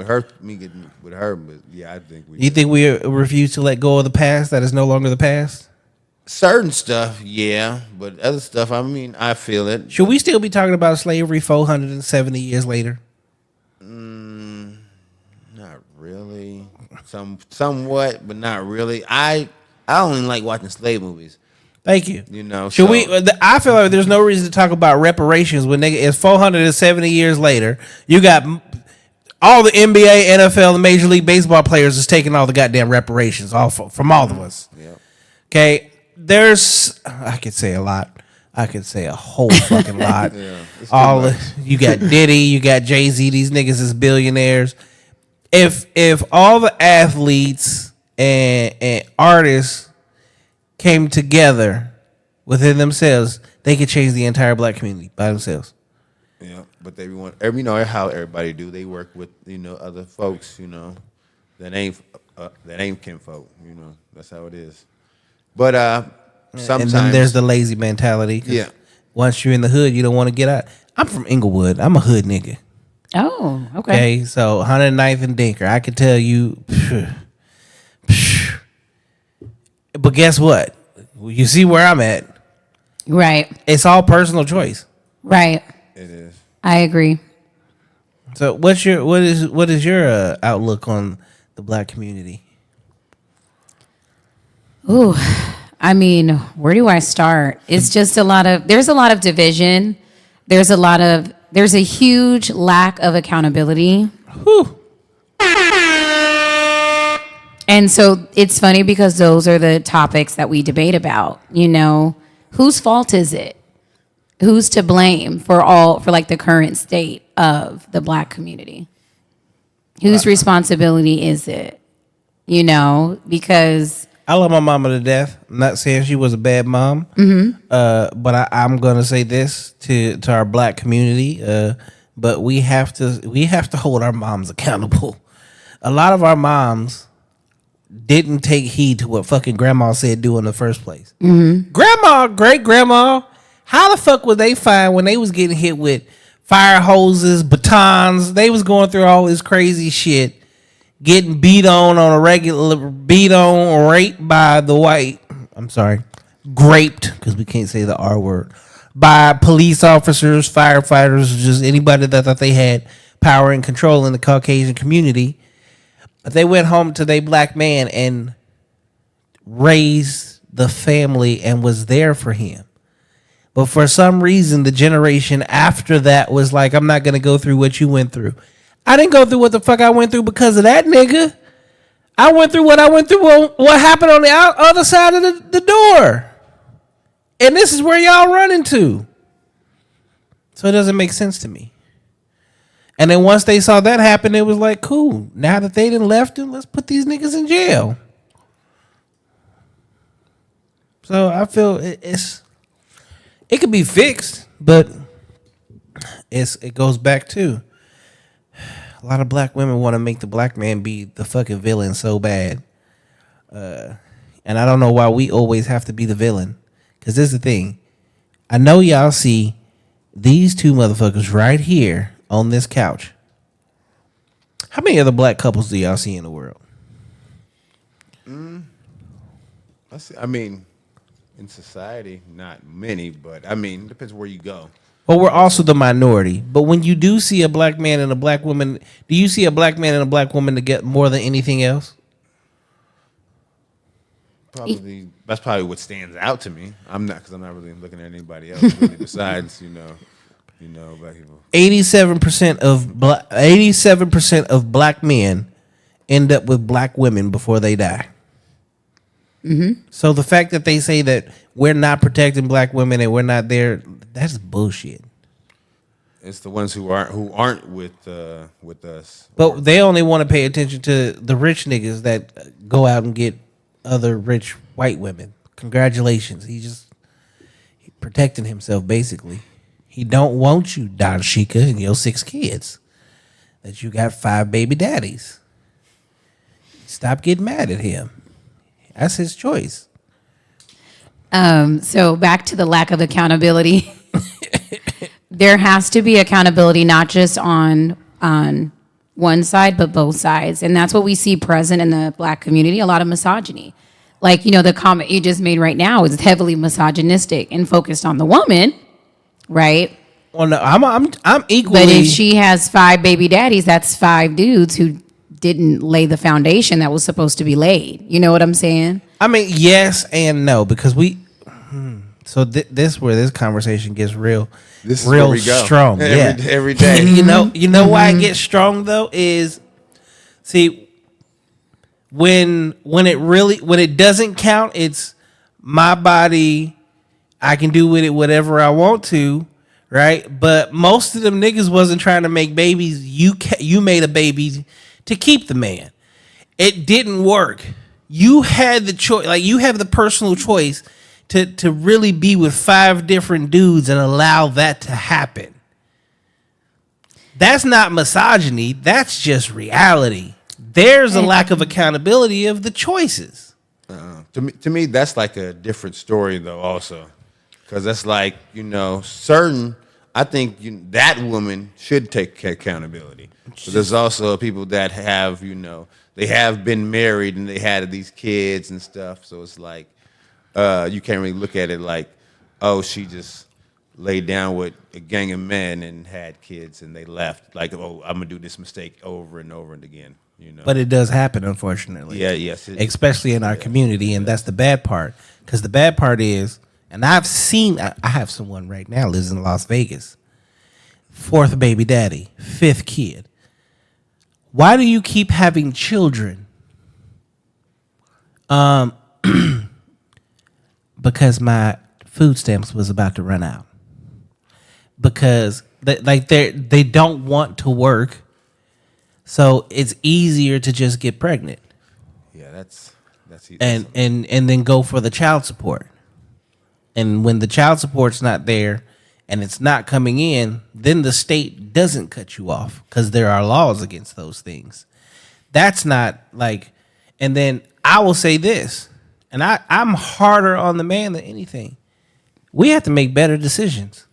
me getting with her, but yeah, I think we. You think we refuse to let go of the past that is no longer the past? Certain stuff, yeah, but other stuff, I feel it. Should we still be talking about slavery 470 years later? Not really. Somewhat, but not really. I only like watching slave movies. Thank you. Should we? I feel like there's no reason to talk about reparations when it's 470 years later. You got all the NBA, NFL, and Major League Baseball players is taking all the goddamn reparations from all of us. Yep. Okay, I could say a lot. I could say a whole fucking lot. Yeah, you got Diddy, you got Jay-Z. These niggas is billionaires. If all the athletes and artists came together within themselves, they could change the entire black community by themselves. Yeah, but they want how everybody do. They work with other folks that ain't kinfolk. That's how it is. But sometimes, and then there's the lazy mentality. Yeah. Once you're in the hood, you don't want to get out. I'm from Inglewood. I'm a hood nigga. Oh, okay. Okay, so 109th and Dinker. I can tell you. But guess what? You see where I'm at. Right. It's all personal choice. Right. it is. I agree. So what is your outlook on the black community? Ooh, where do I start? It's just there's a lot of division. There's a huge lack of accountability. Whew. And so it's funny because those are the topics that we debate about. You know, whose fault is it? Who's to blame for like the current state of the black community? Whose responsibility is it? You know, because I love my mama to death. I'm not saying she was a bad mom, but I'm gonna say this to our black community. But we have to hold our moms accountable. A lot of our moms didn't take heed to what fucking grandma said do in the first place. Grandma, great grandma, how the fuck would they find when they was getting hit with fire hoses, batons? They was going through all this crazy shit, getting beat on a regular, raped by the white. I'm sorry, graped, because we can't say the R word, by police officers, firefighters, just anybody that thought they had power and control in the Caucasian community. But they went home to their black man and raised the family and was there for him. But for some reason, the generation after that was like, I'm not going to go through what you went through. I didn't go through what the fuck I went through because of that nigga. I went through what I went through, what happened on the other side of the door. And this is where y'all running to. So it doesn't make sense to me. And then once they saw that happen, it was like, cool. Now that they done left him, let's put these niggas in jail. So I feel it could be fixed, but it goes back to a lot of black women want to make the black man be the fucking villain so bad. And I don't know why we always have to be the villain. Because this is the thing. I know y'all see these two motherfuckers right here on this couch. How many other black couples do y'all see in the world? I mean, in society, not many, but I mean, it depends where you go. Well, we're also the minority. But when you do see a black man and a black woman, do you see a black man and a black woman to get more than anything else? Probably that's probably what stands out to me. I'm not really looking at anybody else really besides black people. 87% of black men end up with black women before they die. Mm-hmm. So the fact that they say that we're not protecting black women and we're not there, that's bullshit. It's the ones who aren't with us. But they only want to pay attention to the rich niggas that go out and get other rich white women. Congratulations. He's protecting himself, basically. He don't want you, Don Shika, and your 6 kids. That you got 5 baby daddies. Stop getting mad at him. That's his choice. So back to the lack of accountability. There has to be accountability, not just on one side, but both sides. And that's what we see present in the black community, a lot of misogyny. Like, the comment you just made right now is heavily misogynistic and focused on the woman, right? Well, no, I'm equally. But if she has 5 baby daddies, that's 5 dudes who didn't lay the foundation that was supposed to be laid. You know what I'm saying? I mean, yes and no, because so this where this conversation gets real. This is real where we go. Strong. Every day. You know why it gets strong though is, see, when it doesn't count, it's my body. I can do with it whatever I want to, right? But most of them niggas wasn't trying to make babies. You made a baby to keep the man. It didn't work. You had the choice, like you have the personal choice to really be with 5 different dudes and allow that to happen. That's not misogyny. That's just reality. There's a lack of accountability of the choices. To me, that's like a different story though. Also, because that's like certain. I think that woman should take accountability. So there's also people that have they have been married and they had these kids and stuff. So it's like you can't really look at it like, oh, she just laid down with a gang of men and had kids and they left. Like, oh, I'm gonna do this mistake over and over and again. But it does happen, unfortunately. Yeah, yes. Especially in our community, and that's the bad part. Because the bad part is, and I have someone right now lives in Las Vegas. 4th baby daddy, 5th kid. Why do you keep having children Because my food stamps was about to run out. Because they don't want to work, so it's easier to just get pregnant Yeah, that's and then go for the child support. And when the child support's not there and it's not coming in, then the state doesn't cut you off because there are laws against those things. That's not like, and then I will say this, and I'm harder on the man than anything. We have to make better decisions.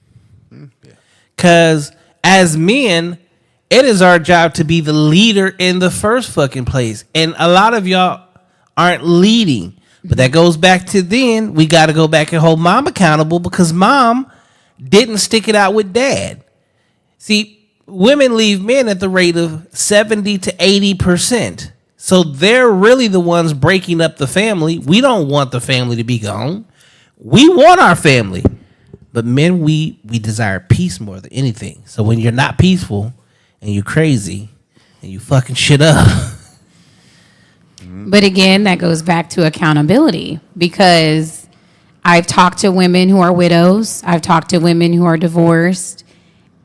Because as men, it is our job to be the leader in the first fucking place. And a lot of y'all aren't leading. But that goes back to then, we got to go back and hold mom accountable because mom didn't stick it out with dad. See, women leave men at the rate of 70 to 80%. So they're really the ones breaking up the family. We don't want the family to be gone. We want our family. But men, we desire peace more than anything. So when you're not peaceful and you're crazy and you fucking shit up. But again, that goes back to accountability because I've talked to women who are widows. I've talked to women who are divorced.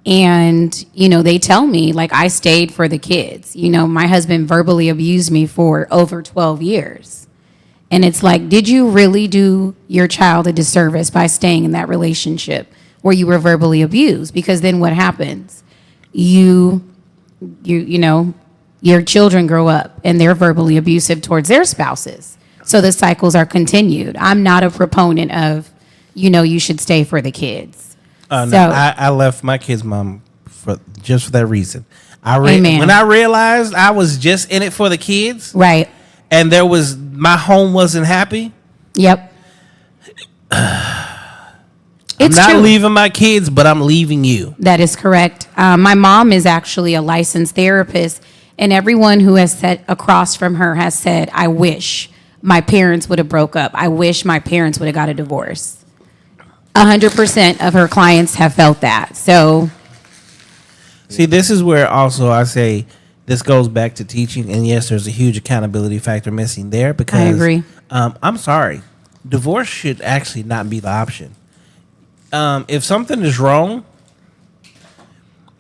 And, you know, they tell me, like, I stayed for the kids. You know, my husband verbally abused me for over 12 years. And it's like, did you really do your child a disservice by staying in that relationship where you were verbally abused? Because then what happens? You know, your children grow up and they're verbally abusive towards their spouses. So the cycles are continued. I'm not a proponent of, you know, you should stay for the kids. No, I left my kid's mom for that reason. Amen. When I realized I was just in it for the kids, right? And my home wasn't happy. Yep. I'm not leaving my kids, but I'm leaving you. That is correct. My mom is actually a licensed therapist, and everyone who has sat across from her has said, "I wish my parents would have broke up. I wish my parents would have got a divorce." 100% of her clients have felt that. So, see, this is where also I say this goes back to teaching, and yes, there's a huge accountability factor missing there because I agree. I'm sorry, divorce should actually not be the option. If something is wrong,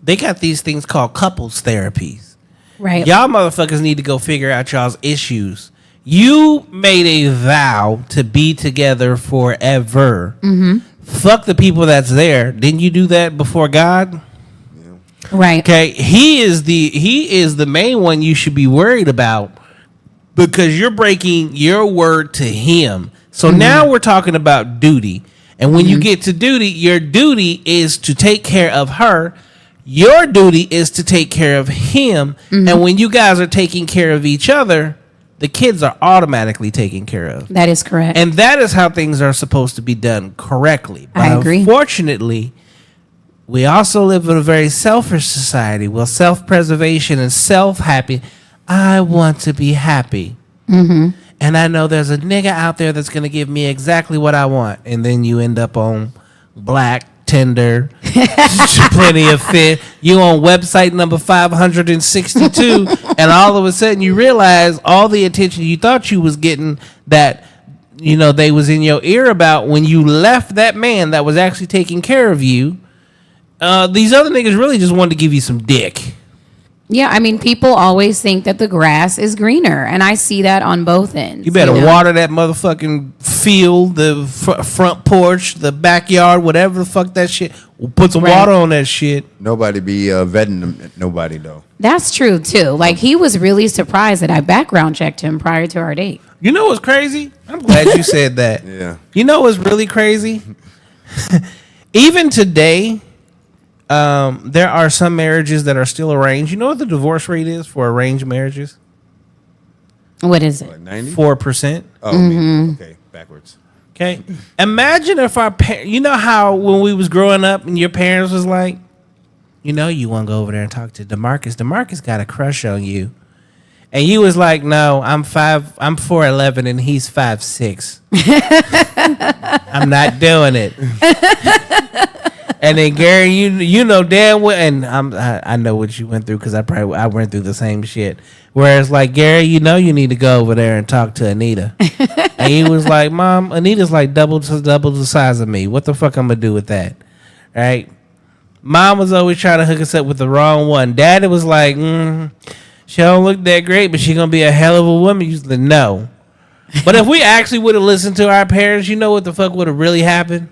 they got these things called couples therapies. Right. Y'all motherfuckers need to go figure out y'all's issues. You made a vow to be together forever. Mm-hmm. Fuck the people that's there. Didn't you do that before God? Right. Okay. He is the main one you should be worried about because you're breaking your word to him. So now we're talking about duty. And when you get to duty, your duty is to take care of her. Your duty is to take care of him. And when you guys are taking care of each other, the kids are automatically taken care of. That is correct. And that is how things are supposed to be done correctly. But I agree. Unfortunately, we also live in a very selfish society. Well, self-preservation and self-happy. I want to be happy. Mm-hmm. And I know there's a nigga out there that's going to give me exactly what I want. And then you end up on Black, Tinder, Plenty of Fit. You on website number 562. And all of a sudden you realize all the attention you thought you was getting that, you know, they was in your ear about when you left that man that was actually taking care of you. These other niggas really just wanted to give you some dick. Yeah, I mean, people always think that the grass is greener, and I see that on both ends. You better water that motherfucking field, the front porch, the backyard, whatever the fuck that shit. We'll put some water on that shit. Nobody be vetting them. Nobody, though. That's true, too. Like, he was really surprised that I background checked him prior to our date. You know what's crazy? I'm glad you said that. Yeah. You know what's really crazy? Even today, there are some marriages that are still arranged. You know what the divorce rate is for arranged marriages? What is it? Like 90? 4%. Oh, okay, backwards. Okay. Imagine if our parents, you know how when we was growing up and your parents was like, you know, you want to go over there and talk to DeMarcus. DeMarcus got a crush on you. And you was like, no, I'm 4'11" and he's 5'6". I'm not doing it. And then Gary, you know damn well, and I know what you went through because I went through the same shit. Whereas like Gary, you know you need to go over there and talk to Anita, and he was like, "Mom, Anita's like double the size of me. What the fuck I'm gonna do with that?" Right? Mom was always trying to hook us up with the wrong one. Daddy was like, "She don't look that great, but she gonna be a hell of a woman." You said no. But if we actually would have listened to our parents, you know what the fuck would have really happened?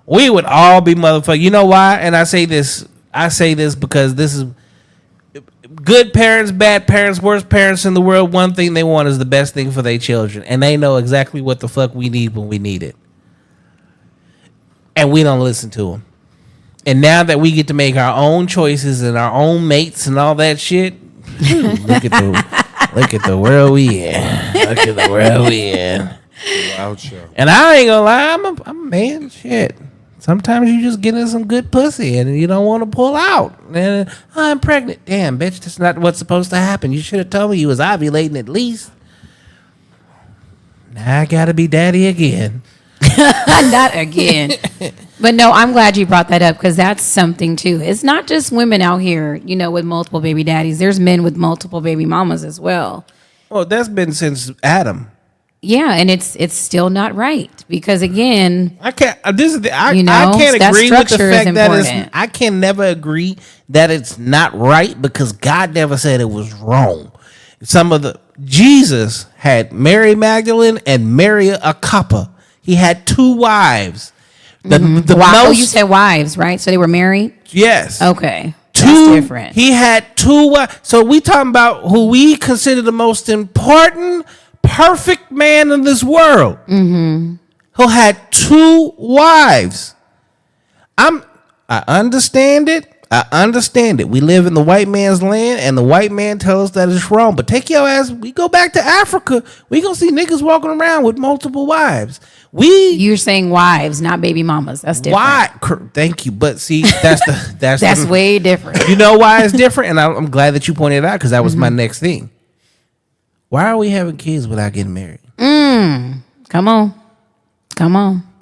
We would all be motherfuckers. You know why? And I say this because this is good parents, bad parents, worst parents in the world. One thing they want is the best thing for their children. And they know exactly what the fuck we need when we need it. And we don't listen to them. And now that we get to make our own choices and our own mates and all that shit, look at the world we in. Look at the world we in. Loud show. And I ain't gonna lie, I'm a man. Shit. Sometimes you just get in some good pussy and you don't want to pull out. And I'm pregnant. Damn, bitch, that's not what's supposed to happen. You should have told me you was ovulating at least. Now I gotta be daddy again. Not again. But no, I'm glad you brought that up because that's something too. It's not just women out here, you know, with multiple baby daddies. There's men with multiple baby mamas as well. Well, that's been since Adam. Yeah, and it's still not right because again, I can't. This is I you know, can't that agree with the structure is fact that important. I can never agree that it's not right because God never said it was wrong. Jesus had Mary Magdalene and Mary a Kappa. He had 2 wives. You said wives, right? So they were married. Yes. Okay. 2. That's different. He had 2 wives. So we talking about who we consider the most important, perfect man in this world. Mm-hmm. Who had 2 wives. I understand it. We live in the white man's land, and the white man tells us that it's wrong. But take your ass. We go back to Africa. We gonna see niggas walking around with multiple wives. You're saying wives, not baby mamas. That's different. Why? Thank you. But see, that's way different. You know why it's different, and I'm glad that you pointed it out because that was my next thing. Why are we having kids without getting married? Come on.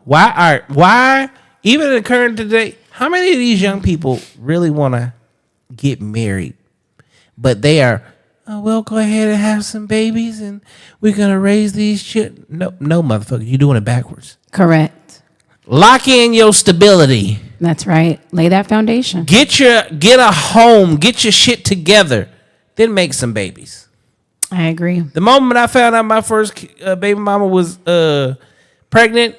Why? Even in the current today, how many of these young people really want to get married? But they are, we'll go ahead and have some babies and we're going to raise these children. No, motherfucker. You're doing it backwards. Correct. Lock in your stability. That's right. Lay that foundation. Get a home. Get your shit together. Then make some babies. I agree. The moment I found out my first baby mama was pregnant,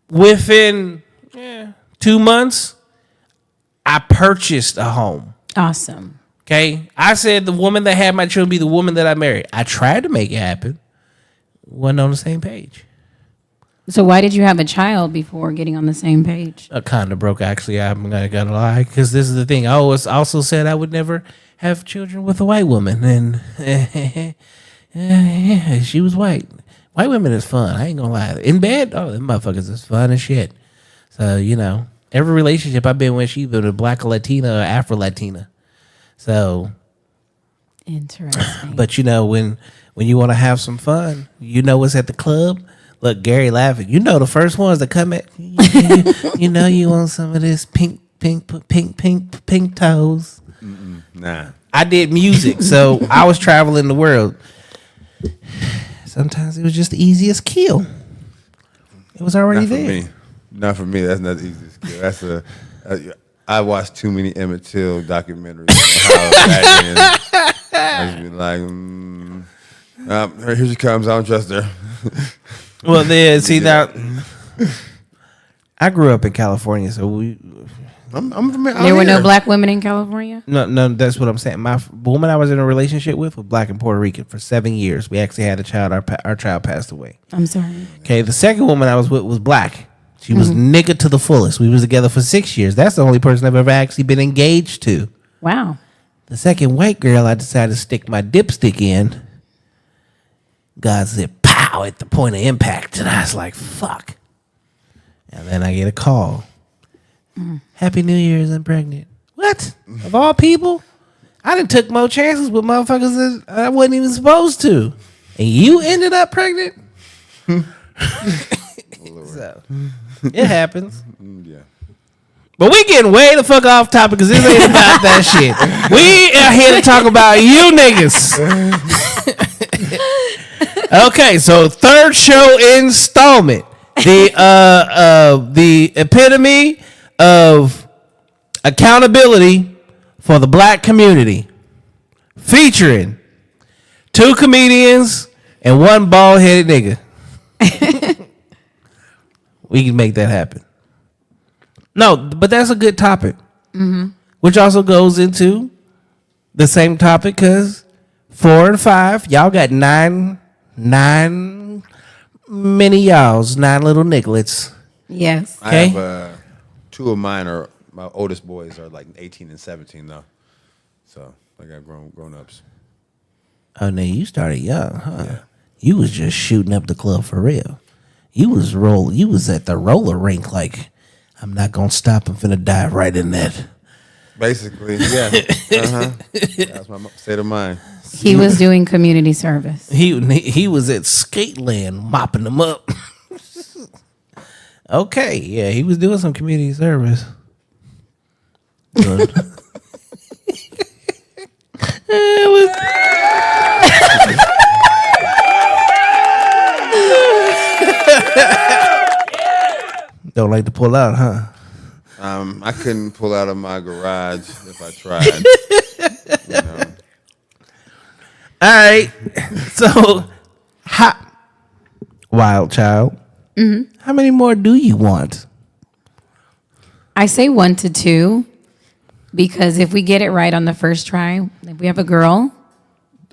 within 2 months, I purchased a home. Awesome. Okay? I said the woman that had my children be the woman that I married. I tried to make it happen. Wasn't on the same page. So why did you have a child before getting on the same page? Kind of broke, actually. I'm not going to lie. Because this is the thing. I always also said I would never have children with a white woman. And she was white. White women is fun. I ain't going to lie. In bed, them motherfuckers is fun as shit. So, you know, every relationship I've been with, she's been a black Latina or Afro-Latina. So. Interesting. But, you know, when you want to have some fun, you know what's at the club? Look, Gary laughing. You know the first ones that come at, you know you want some of this pink toes. Nah. I did music, so I was traveling the world. Sometimes it was just the easiest kill. It was already there. Not for me. That's not the easiest kill. I watched too many Emmett Till documentaries on how that ends. I just be like, here she comes. I don't trust her. Well, then see now, I grew up in California, so I'm from out There were here. no black women in California? No, that's what I'm saying. My woman I was in a relationship with was black and Puerto Rican for 7 years. We actually had a child. Our child passed away. I'm sorry. Okay, the second woman I was with was black. She was nigga to the fullest. We was together for 6 years. That's the only person I've ever actually been engaged to. Wow. The second white girl I decided to stick my dipstick in, God said, pow, at the point of impact. And I was like, fuck. And then I get a call. Happy New Year's, I'm pregnant. What? Of all people? I done took more chances with motherfuckers that I wasn't even supposed to. And you ended up pregnant? So, it happens. Yeah. But we getting way the fuck off topic because this ain't about that shit. We are here to talk about you niggas. Okay, so third show installment. The epitome of accountability for the black community. Featuring 2 comedians and 1 bald-headed nigga. We can make that happen. No, but that's a good topic. Mm-hmm. Which also goes into the same topic because 4 and 5, y'all got 9 mini y'alls, 9 little nicklets. Yes. Okay. I have 2 of mine are my oldest boys are like 18 and 17 though, so I got grown ups. Oh, now you started young, huh? Yeah. You was just shooting up the club for real. You was at the roller rink like, I'm not gonna stop. I'm finna dive right in that. Basically, yeah. That's my state of mind. He was doing community service. He was at Skateland mopping them up. Okay, yeah, he was doing some community service. Good. Don't like to pull out, huh? I couldn't pull out of my garage if I tried. You know. All right. So, wild child. Mm-hmm. How many more do you want? I say 1 to 2 because if we get it right on the first try, if we have a girl,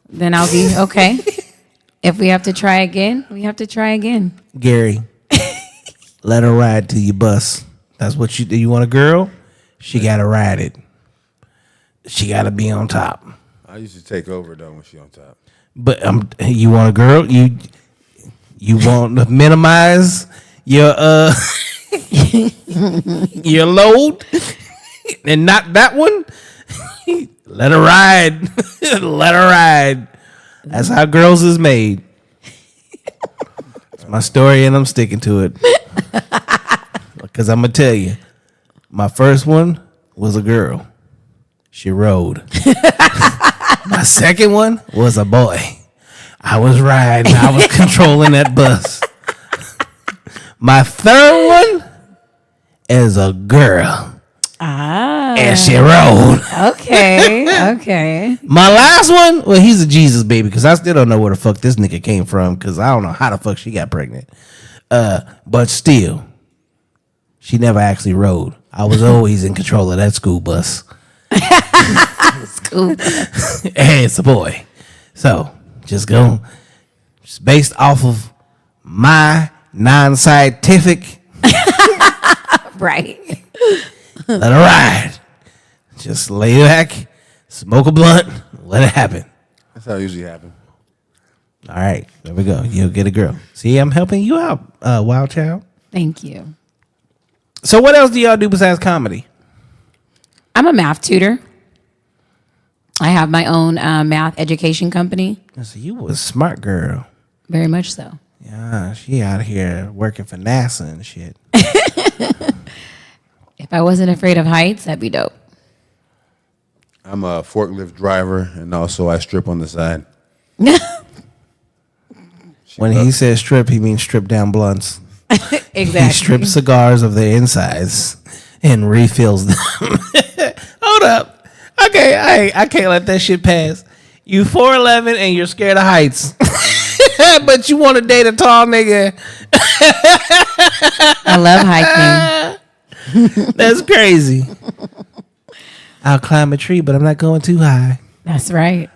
then I'll be okay. If we have to try again, we have to try again. Gary, let her ride till you bust. That's what you do. You want a girl? She got to ride it. She got to be on top. I usually take over though when she on top. But you want a girl? You want to minimize your your load and not that one? Let her ride. Let her ride. That's how girls is made. It's my story and I'm sticking to it. Because I'm going to tell you, my first one was a girl. She rode. My second one was a boy. I was riding. I was controlling that bus. My third one is a girl. And she rode. Okay. My last one, well, he's a Jesus baby because I still don't know where the fuck this nigga came from because I don't know how the fuck she got pregnant. But still, she never actually rode. I was always in control of that school bus. School. Hey, it's a boy. So, just based off of my non-scientific, Right. let her ride. Just lay back, smoke a blunt, let it happen. That's how it usually happens. All right, there we go. You'll get a girl. See, I'm helping you out, Wild Child. Thank you. So what else do y'all do besides comedy? I'm a math tutor. I have my own math education company. So you was a smart girl. Very much so. Yeah, she out here working for NASA and shit. If I wasn't afraid of heights, that'd be dope. I'm a forklift driver, and also I strip on the side. When he says strip, he means strip down blunts. Exactly. He strips cigars of their insides and refills them. Hold up. Okay, I can't let that shit pass. You 4'11" and you're scared of heights. But you want to date a tall nigga. I love hiking. That's crazy. I'll climb a tree, but I'm not going too high. That's right.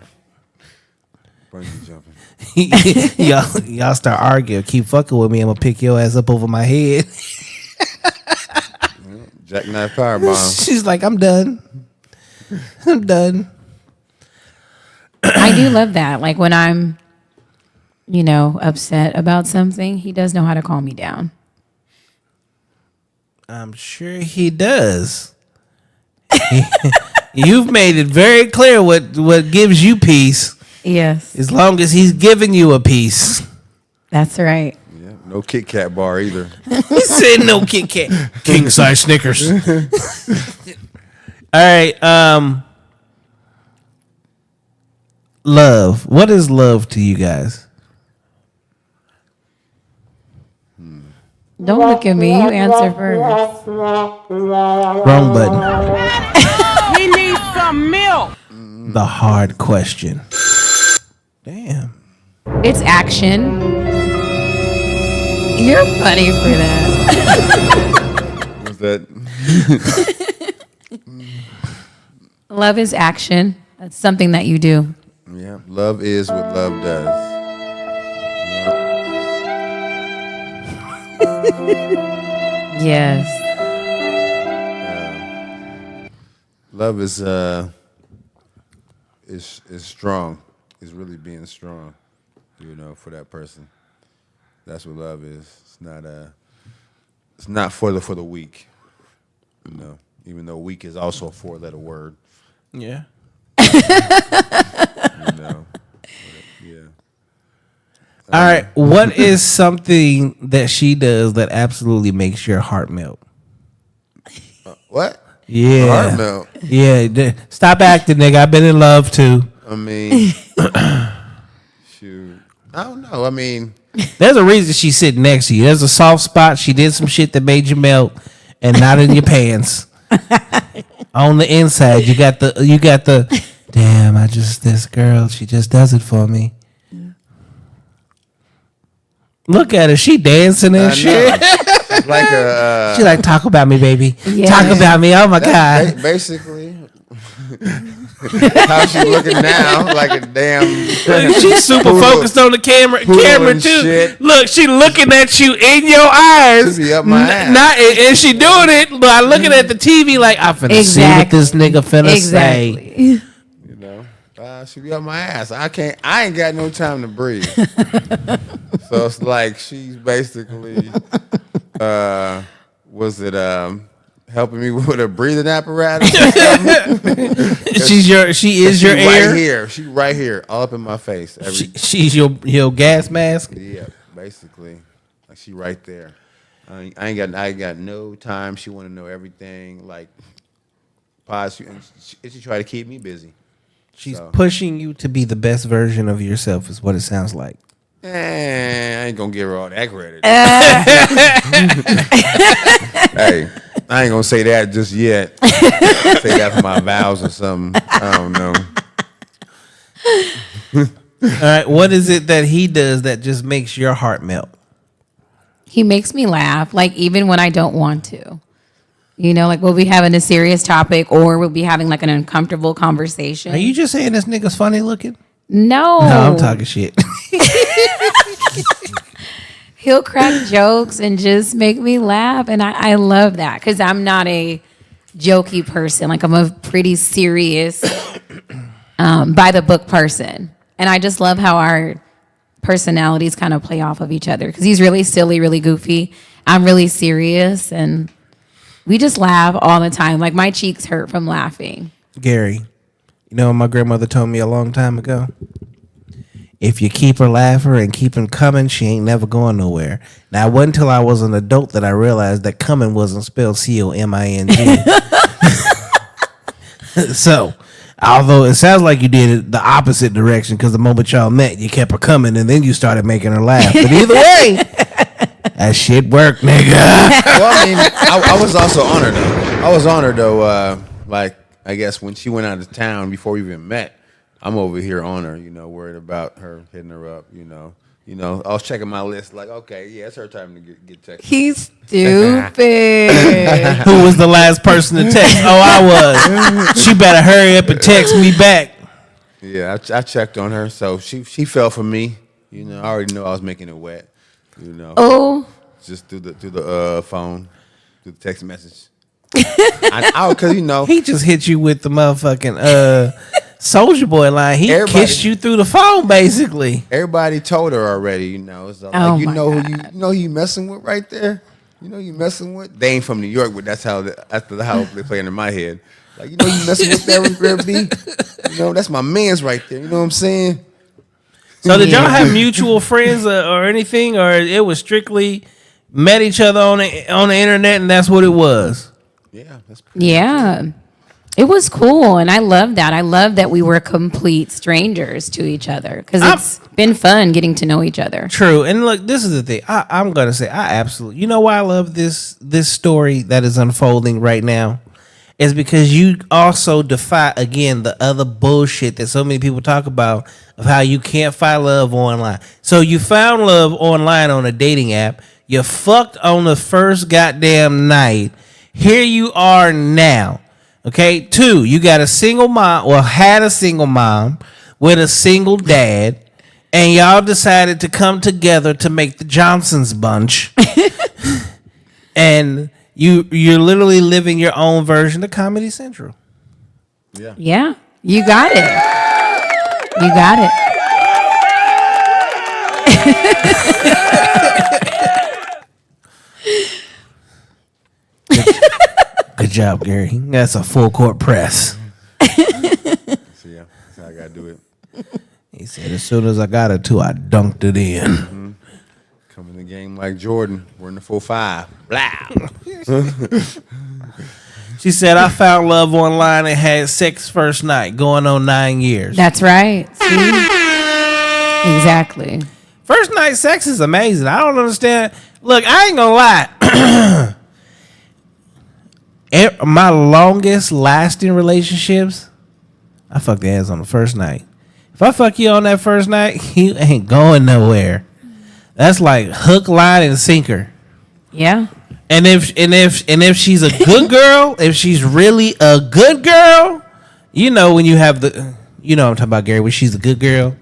Bungee jumping. y'all start arguing. Keep fucking with me. I'm gonna pick your ass up over my head. Jackknife powerbomb. She's like, I'm done. I'm done. I do love that. Like when I'm, upset about something, he does know how to calm me down. I'm sure he does. You've made it very clear what gives you peace. Yes. As long as he's giving you a piece. That's right. Yeah, no Kit Kat bar either. He said no Kit Kat. King size Snickers. All right. Love. What is love to you guys? Don't look at me. You answer first. Wrong button. He needs some milk. The hard question. Damn. It's action. You're funny for that. Was that? Love is action. That's something that you do. Yeah, love is what love does. Yes. Love is strong. Is really being strong, for that person. That's what love is. It's not for the weak. Even though weak is also a 4-letter word. Yeah. Yeah. All right. What is something that she does that absolutely makes your heart melt? What? Yeah. Heart melt. Yeah. Stop acting, nigga. I've been in love too. I mean, shoot. I don't know. I mean, there's a reason she's sitting next to you. There's a soft spot. She did some shit that made you melt, and not in your pants. On the inside, you got the. Damn, this girl. She just does it for me. Look at her. She dancing and shit. She's like a. She like, talk about me, baby. Yeah. Talk about me. Oh my god. Basically. How she looking now? Like a damn. She's super focused on the camera too. Shit. Look, she looking at you in your eyes. She be up my ass. And she doing it by looking at the TV like, I'm finna see what this nigga finna say. She be up my ass. I ain't got no time to breathe. So it's like she's basically helping me with a breathing apparatus. She is your air. Right here. She right here, all up in my face. She's your gas mask. Yeah, basically. Like she right there. I ain't got no time. She want to know everything. Like, she try to keep me busy. She's pushing you to be the best version of yourself, is what it sounds like. I ain't gonna give her all that credit. Hey, I ain't gonna say that just yet. Say that for my vows or something. I don't know. All right, what is it that he does that just makes your heart melt? He makes me laugh, like even when I don't want to. Like we'll be having a serious topic or we'll be having like an uncomfortable conversation. Are you just saying this nigga's funny looking? No, I'm talking shit. He'll crack jokes and just make me laugh. And I love that because I'm not a jokey person. Like I'm a pretty serious, by the book person. And I just love how our personalities kind of play off of each other because he's really silly, really goofy. I'm really serious and we just laugh all the time. Like my cheeks hurt from laughing. Gary, you know what my grandmother told me a long time ago? If you keep her laughing and keep him coming, she ain't never going nowhere. Now, it wasn't until I was an adult that I realized that coming wasn't spelled COMING. So, although it sounds like you did it the opposite direction because the moment y'all met, you kept her coming and then you started making her laugh. But either way, that shit worked, nigga. Well, I mean, I was also honored though. I was honored though. Like I guess when she went out of town before we even met, I'm over here on her, worried about her hitting her up, I was checking my list, like, okay, yeah, it's her time to get texted. He's stupid. Who was the last person to text? Oh, I was. She better hurry up and text me back. Yeah, I checked on her, so she fell for me. I already know I was making it wet. Oh, just through the phone, through the text message. Because he just hit you with the motherfucking Soldier Boy line. He kissed you through the phone, basically. Everybody told her already. So like, who you messing with right there. You messing with. They ain't from New York, but that's how they playing in my head. Like you messing with that B. That's my man's right there. You know what I'm saying? So did y'all have mutual friends or anything, or it was strictly met each other on the internet and that's what it was? Yeah, that's pretty Yeah. It was cool, and I love that. I love that we were complete strangers to each other because it's been fun getting to know each other. True, and look, this is the thing. I'm gonna say, I absolutely. You know why I love this story that is unfolding right now, is because you also defy again the other bullshit that so many people talk about of how you can't find love online. So you found love online on a dating app. You fucked on the first goddamn night. Here you are now. Okay, 2, you got a single mom, or had a single mom with a single dad, and y'all decided to come together to make the Johnson's bunch. And you're literally living your own version of Comedy Central. Yeah. Yeah, you got it. You got it. Good job, Gary. That's a full court press. So yeah, that's how I gotta do it. He said, as soon as I got it to, I dunked it in. Come in the game like Jordan. We're in the 4-5. Blah. She said, I found love online and had sex first night, going on 9 years. That's right. See? Exactly. First night sex is amazing. I don't understand. Look, I ain't gonna lie. My longest lasting relationships, I fucked the ass on the first night. If I fuck you on that first night, you ain't going nowhere. That's like hook, line, and sinker. Yeah. And if she's a good girl, if she's really a good girl, you know when you have the, you know what I'm talking about, Gary, when she's a good girl,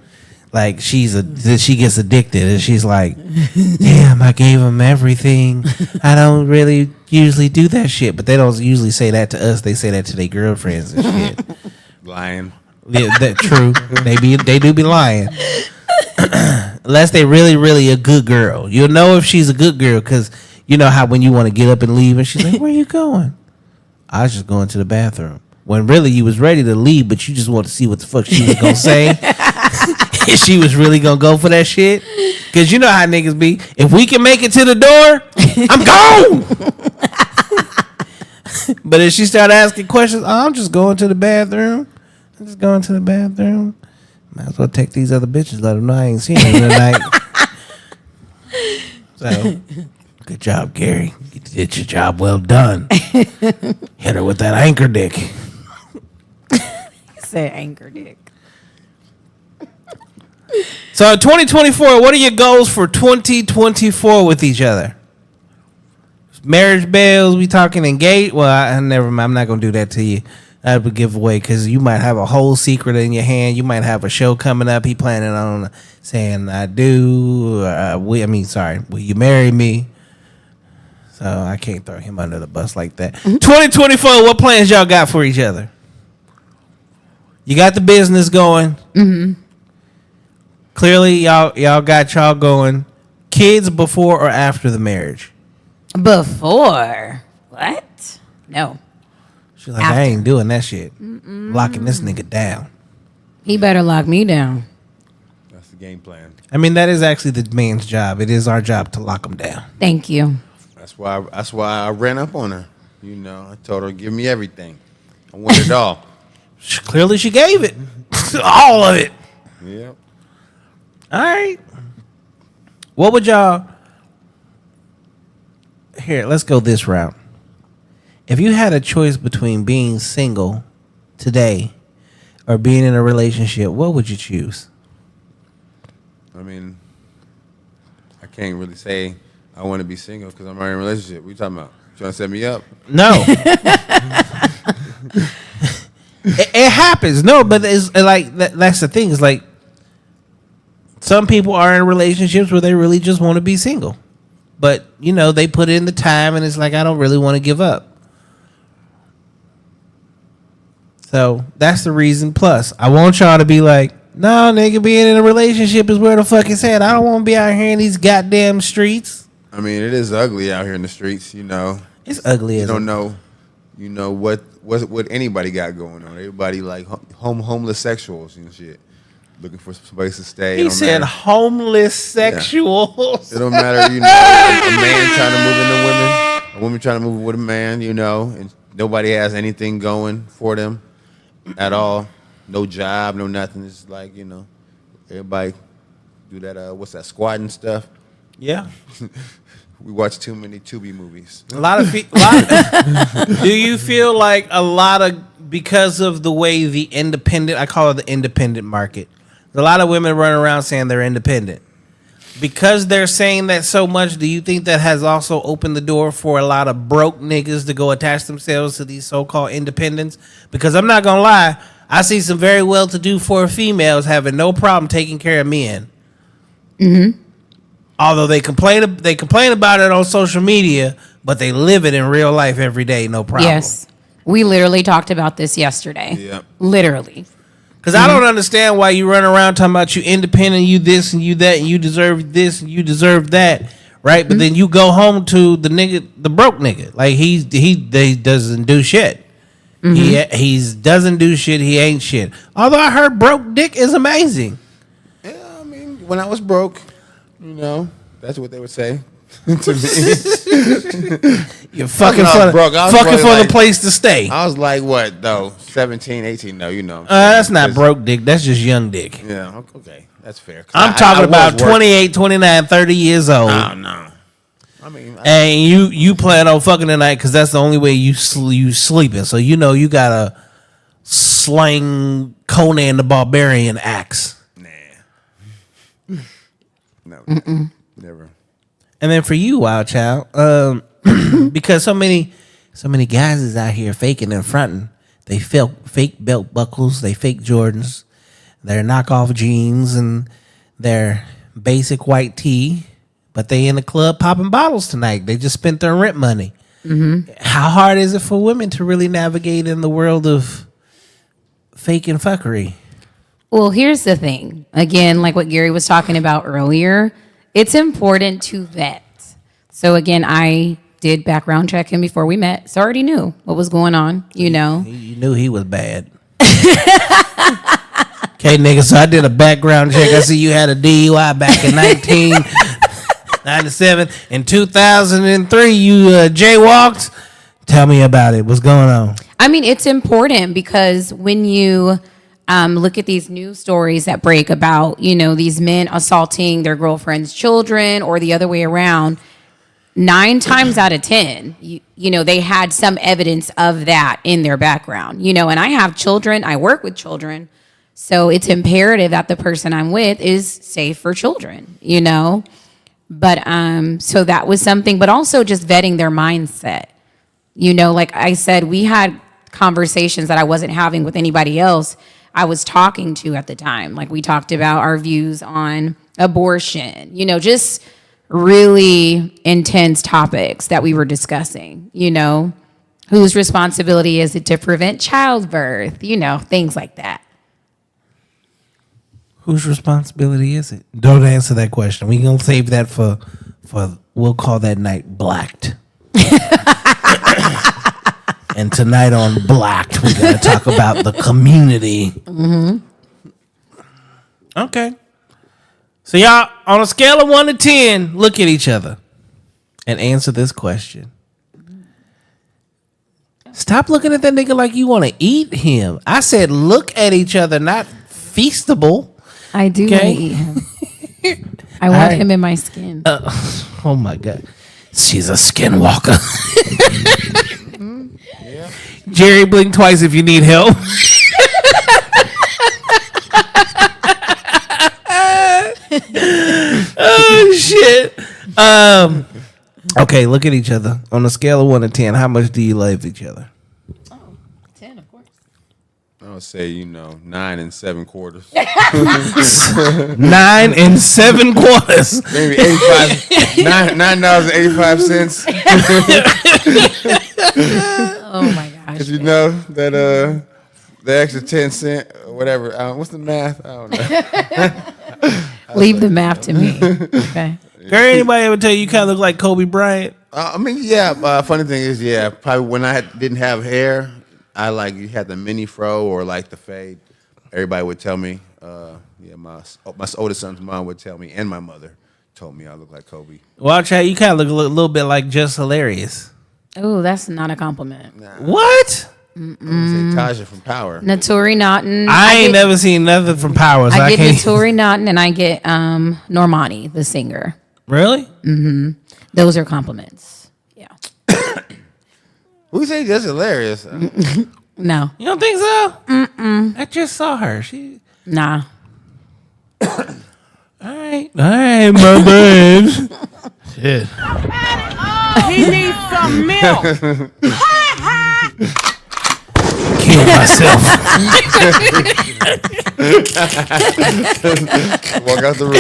like she gets addicted and she's like, damn, I gave him everything. I don't really usually do that shit, but they don't usually say that to us. They say that to their girlfriends and shit. Lying. Yeah, that true. They do be lying. Unless they really a good girl. You'll know if she's a good girl because you know how when you want to get up and leave and she's like, where you going? I was just going to the bathroom. When really you was ready to leave, but you just want to see what the fuck she was going to say. If she was really going to go for that shit. Because you know how niggas be. If we can make it to the door, I'm gone. But if she started asking questions, oh, I'm just going to the bathroom. I'm just going to the bathroom. Might as well take these other bitches, let them know I ain't seen them tonight. So, good job, Gary. You did your job well done. Hit her with that anchor dick. Say anchor dick. So, 2024, what are your goals for 2024 with each other? Marriage bells, we talking engaged? Well, I never mind. I'm not going to do that to you. That would give away because you might have a whole secret in your hand. You might have a show coming up. He planning on saying, I do. Will you marry me? So I can't throw him under the bus like that. 2024, what plans y'all got for each other? You got the business going. Mm-hmm. Clearly, y'all got y'all going. Kids before or after the marriage? Before. What? No. She's like, After. I ain't doing that shit. Locking this nigga down. He better lock me down. That's the game plan. I mean, that is actually the man's job. It is our job to lock him down. Thank you. That's why I ran up on her. You know, I told her, give me everything. I want it all. Clearly, she gave it. All of it. Yep. All right. What would y'all... Here, let's go this route. If you had a choice between being single today or being in a relationship, what would you choose? I mean, I can't really say I want to be single because I'm already in a relationship. What you talking about? You trying to set me up? No. It happens. No, but it's like that's the thing. It's like some people are in relationships where they really just want to be single. But, you know, they put in the time and it's like, I don't really want to give up. So that's the reason. Plus, I want y'all to be like, no, nigga, being in a relationship is where the fuck it's at. I don't want to be out here in these goddamn streets. I mean, it is ugly out here in the streets, you know. It's ugly You as don't know, you know, what anybody got going on. Everybody like homeless sexuals and shit. looking for some place to stay. He said homeless sexuals. It don't matter, you know, a man trying to move into women, a woman trying to move with a man, you know, and nobody has anything going for them at all. No job, no nothing. It's like, you know, everybody do that, what's that, squatting stuff. Yeah. We watch too many Tubi movies. A lot of do you feel like a lot of, because of the way the independent, I call it the independent market, a lot of women run around saying they're independent. Because they're saying that so much, do you think that has also opened the door for a lot of broke niggas to go attach themselves to these so-called independents? Because I'm not going to lie, I see some very well-to-do for females having no problem taking care of men. Mm-hmm. Although they complain about it on social media, but they live it in real life every day, no problem. Yes. We literally talked about this yesterday. Yeah. Literally. Because I don't understand why you run around talking about you independent, you this and you that, and you deserve this and you deserve that, right? But then you go home to the nigga, the broke nigga. Like he doesn't do shit. He doesn't do shit. He ain't shit. Although I heard broke dick is amazing. Yeah, I mean, when I was broke, you know, that's what they would say to me. You're fucking I was for, broke. I was fucking probably for like- the place to stay. I was like, what, though? 17, 18, no, you know. That's not broke dick. That's just young dick. Yeah, okay. That's fair. I'm talking about 28, 29, 30 years old. Oh, no. I mean, And you plan on fucking tonight because that's the only way you sleeping. So you know you gotta slang Conan the Barbarian axe. no, never. And then for you, Wild Child, because so many guys is out here faking and fronting. They fake belt buckles, they fake Jordans, their knockoff jeans, and their basic white tee. But they in the club popping bottles tonight. They just spent their rent money. Mm-hmm. How hard is it for women to really navigate in the world of fake and fuckery? Well, here's the thing. Again, like what Gary was talking about earlier, it's important to vet. So again, I did background check him before we met, so I already knew what was going on, you know. You knew he was bad. Okay, nigga, so I did a background check. I see you had a DUI back in 1997. In 2003, you jaywalked. Tell me about it. What's going on? I mean, it's important because when you look at these news stories that break about, you know, these men assaulting their girlfriend's children or the other way around, 9 times out of 10, you know, they had some evidence of that in their background, you know, and I have children. I work with children. So it's imperative that the person I'm with is safe for children, you know. But so that was something, but also just vetting their mindset. You know, like I said, we had conversations that I wasn't having with anybody else I was talking to at the time. Like we talked about our views on abortion, you know, just really intense topics that we were discussing, you know, whose responsibility is it to prevent childbirth, you know, things like that. Whose responsibility is it? Don't answer that question. We're going to save that for we'll call that night Blacked. And tonight on Blacked, we're going to talk about the community. Mm-hmm. Okay. So y'all, on a scale of 1 to 10, look at each other and answer this question. Stop looking at that nigga like you want to eat him. I said look at each other, not feastable. I do want to eat him. I want him in my skin. Oh my God. She's a skinwalker. Yeah. Jerry, blink twice if you need help. Oh shit. Okay, look at each other. On a scale of 1 to 10, how much do you love each other? 10, of course. I would say, you know, 9 7/4. 9 7/4. Maybe 85. $9.85. Oh my gosh. Because you know that the extra 10 cent or whatever. What's the math? I don't know. Leave the math to me. Okay. Girl, anybody ever tell you kind of look like Kobe Bryant? I mean, yeah. Funny thing is, yeah, probably when I didn't have hair, I like you had the mini fro or like the fade. everybody would tell me. My oldest son's mom would tell me, and my mother told me I look like Kobe. Well, Chad, you kind of look a little bit like Just Hilarious. Oh, that's not a compliment. What? Say Taja from Power. Naturi Naughton. I ain't never seen nothing from Power. So I get can't. Naturi Naughton and I get Normani, the singer. Really? Those are compliments. Yeah. Who say Just Hilarious? No. You don't think so? I just saw her. She. Nah. All right, my bad. Shit. He needs some milk. Kill myself. Walk out the room.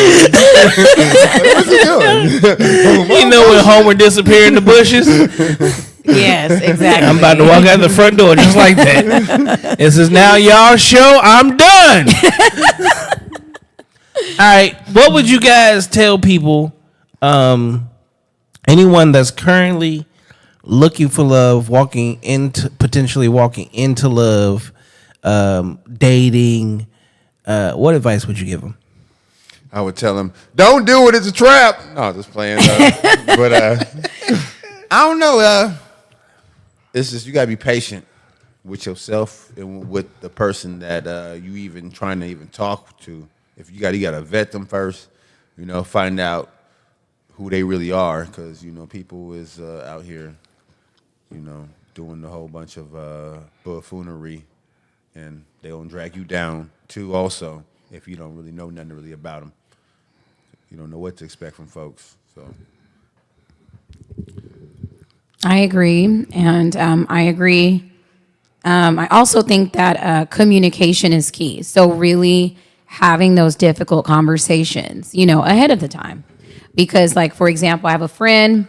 What's he doing? You know when Homer disappeared in the bushes? Yes, exactly. I'm about to walk out the front door just like that. This is now y'all's show. I'm done. All right. What would you guys tell people, anyone that's currently looking for love, potentially walking into love, dating, what advice would you give them? I would tell him, don't do it. It's a trap. No, just playing. But I don't know. It's just you got to be patient with yourself and with the person that you even trying to even talk to. If you got to vet them first, find out who they really are, because people is out here, doing a whole bunch of buffoonery, and they gonna drag you down too. Also, if you don't really know nothing really about them, you don't know what to expect from folks. So, I agree, and I agree. I also think that communication is key. So really having those difficult conversations, ahead of the time. Because, like, for example, I have a friend,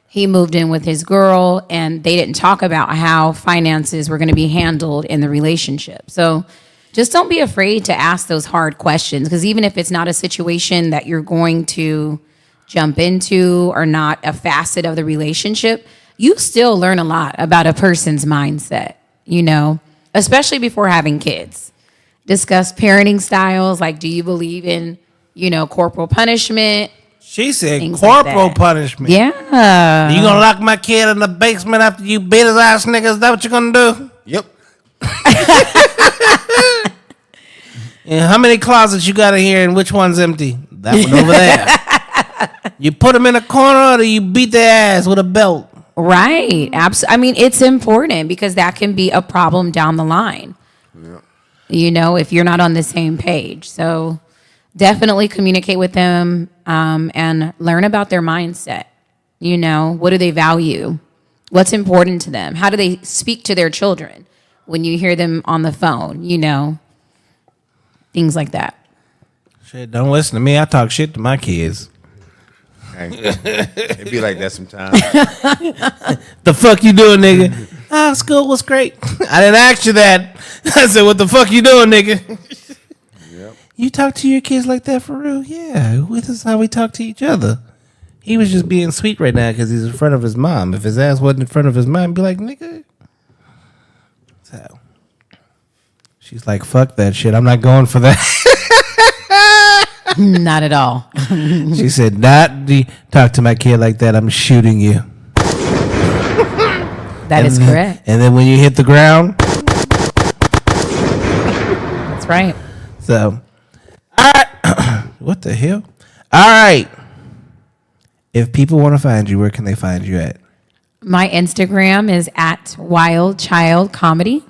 he moved in with his girl, and they didn't talk about how finances were going to be handled in the relationship. So just don't be afraid to ask those hard questions, because even if it's not a situation that you're going to jump into or not a facet of the relationship, you still learn a lot about a person's mindset, especially before having kids. Discuss parenting styles, like, do you believe in, corporal punishment? She said Things corporal like that. punishment. Yeah. You gonna lock my kid in the basement after you beat his ass, nigga? Is that what you gonna do? yep. And how many closets you got in here, and which one's empty? That one over there. You put them in a corner, or you beat their ass with a belt? Right. I mean, it's important because that can be a problem down the line. Yeah. If you're not on the same page. So definitely communicate with them and learn about their mindset. What do they value? What's important to them? How do they speak to their children when you hear them on the phone? Things like that. Shit, don't listen to me. I talk shit to my kids. Hey, it be like that sometimes. The fuck you doing, nigga? School was great. I didn't ask you that. I said, what the fuck you doing, nigga? Yep. You talk to your kids like that for real? Yeah, this is how we talk to each other. He was just being sweet right now because he's in front of his mom. If his ass wasn't in front of his mom, be like, nigga. So she's like, fuck that shit. I'm not going for that. Not at all. She said, talk to my kid like that. I'm shooting you. That is correct. And then when you hit the ground. That's right. So, all right. What the hell? All right. If people want to find you, where can they find you at? My Instagram is at Wild Child Comedy.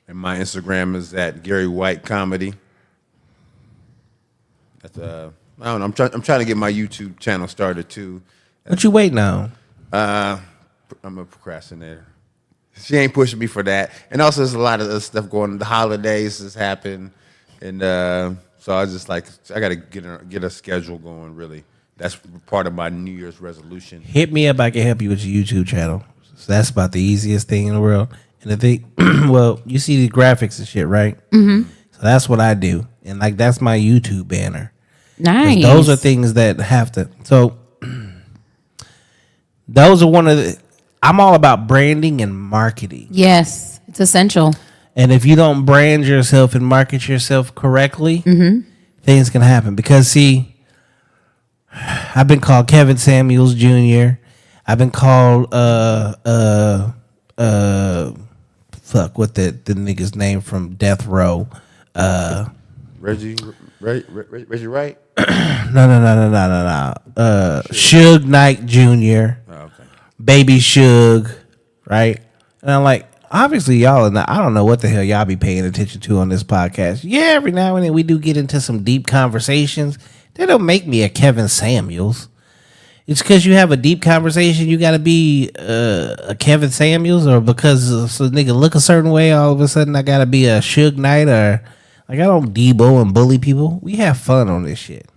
And my Instagram is at Garry White Comedy. That's I don't know. I'm trying to get my YouTube channel started too. What you waiting on? I'm a procrastinator. She ain't pushing me for that. And also, there's a lot of other stuff going on. The holidays has happened, and so I was just like, I got to get a schedule going. Really, that's part of my New Year's resolution. Hit me up. I can help you with your YouTube channel. So that's about the easiest thing in the world. And the thing, well, you see the graphics and shit, right? Mm-hmm. So that's what I do, and like that's my YouTube banner. Nice. Those are things that have to. So those are one of the. I'm all about branding and marketing. Yes, it's essential. And if you don't brand yourself and market yourself correctly, things can happen. Because, see, I've been called Kevin Samuels Jr. I've been called, what the nigga's name from Death Row? Reggie Wright? No. Suge Knight Jr. Oh, okay. Baby Suge, right? And I'm like, obviously, y'all, I don't know what the hell y'all be paying attention to on this podcast. Yeah, every now and then we do get into some deep conversations. They don't make me a Kevin Samuels. It's because you have a deep conversation, you got to be a Kevin Samuels, or because so nigga look a certain way, all of a sudden I got to be a Suge Knight, or like I don't debo and bully people. We have fun on this shit.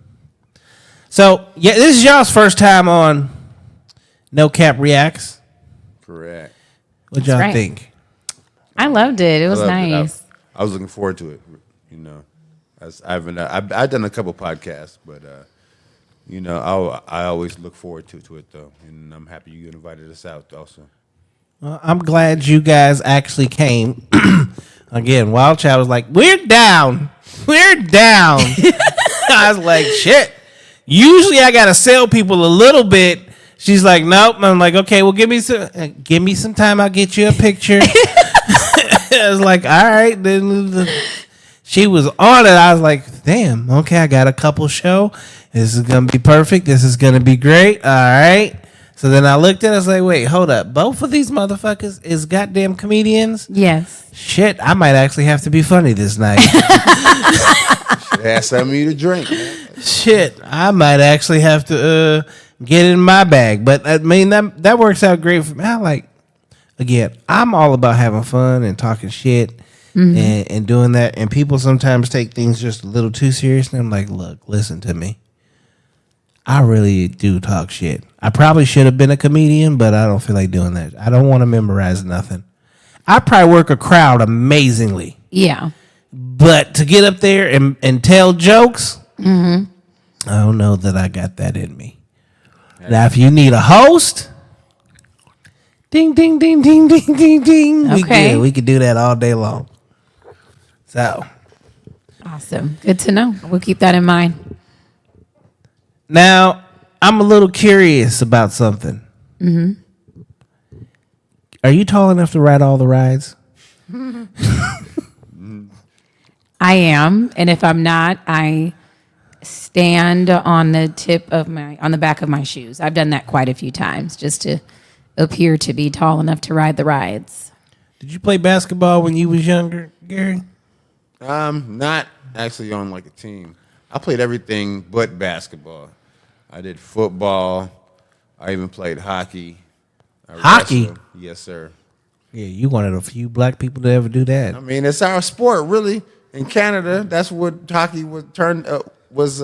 So, yeah, this is y'all's first time on No Cap Reacts. Correct. What y'all right. think? I loved it. It was I loved it. nice. I was looking forward to it. You know, I've done a couple podcasts, but you know, I always look forward to it though, and I'm happy you invited us out also. Well, I'm glad you guys actually came. Again, Wild Child was like, "We're down. We're down." I was like, "Shit." Usually, I gotta sell people a little bit. She's like, "Nope." I'm like, "Okay, well, give me some time. I'll get you a picture." I was like, "All right." Then she was on it. I was like, "Damn. Okay, I got a couple show. This is gonna be perfect. This is gonna be great. All right." So then I looked at it. I was like, "Wait, hold up. Both of these motherfuckers is goddamn comedians." Yes. Shit, I might actually have to be funny this night. Should have something for you to drink, man. Shit, I might actually have to get in my bag. But I mean, that works out great for me. I like, again, I'm all about having fun and talking shit and doing that. And people sometimes take things just a little too serious. And I'm like, look, listen to me. I really do talk shit. I probably should have been a comedian, but I don't feel like doing that. I don't want to memorize nothing. I probably work a crowd amazingly. Yeah. But to get up there and tell jokes, I don't know that I got that in me. Now, if you need a host, ding, ding, ding, ding, ding, ding, ding. Okay. We could do that all day long. So, Awesome. Good to know. We'll keep that in mind. now I'm a little curious about something. Are you tall enough to ride all the rides? I am. And if I'm not, I stand on the back of my shoes. I've done that quite a few times just to appear to be tall enough to ride the rides. Did you play basketball when you was younger, Gary? Not actually on like a team. I played everything but basketball. I did football. I even played hockey. I Hockey? wrestled. Yes, sir. Yeah, you one of the few black people to ever do that. I mean, it's our sport, really. In Canada, that's what hockey was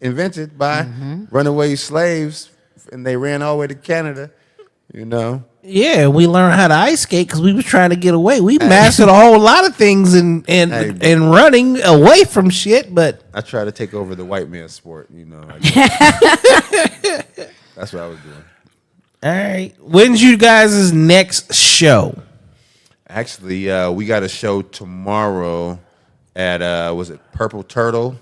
invented by runaway slaves, and they ran all the way to Canada. You know. Yeah, we learned how to ice skate because we was trying to get away. We mastered a whole lot of things and running away from shit, but I tried to take over the white man's sport. You know. That's what I was doing. all right. When's you guys' next show? Actually, we got a show tomorrow at was it Purple Turtle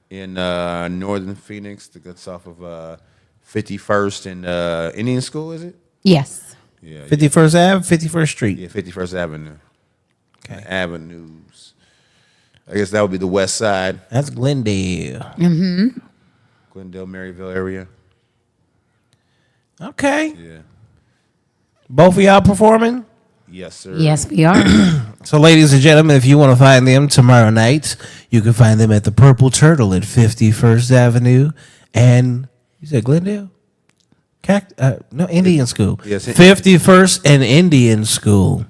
in Northern Phoenix. That's off of 51st and Indian School, is it? Yes. Yeah, 51st Ave, 51st Street. yeah, 51st Avenue. Okay. Avenues. I guess that would be the west side, That's Glendale. Glendale, Maryville area. Okay. Yeah. Both of y'all performing? Yes, sir. Yes, we are. So, ladies and gentlemen, if you want to find them tomorrow night, you can find them at the Purple Turtle at 51st Avenue. And you said Glendale? No, Indian School. Yes, 51st and Indian School.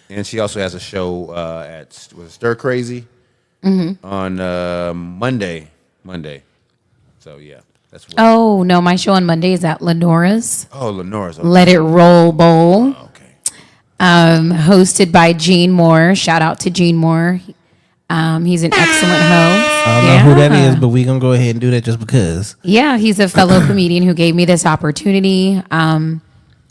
And she also has a show at Stir Crazy on Monday. So yeah, that's what. Oh, no, my show on Monday is at Lenora's. Oh, Lenora's. Okay. Let It Roll Bowl. Okay. Hosted by Gene Moore. Shout out to Gene Moore. He's an excellent host. I don't know who that is, but we're going to go ahead and do that just because. Yeah, he's a fellow comedian who gave me this opportunity,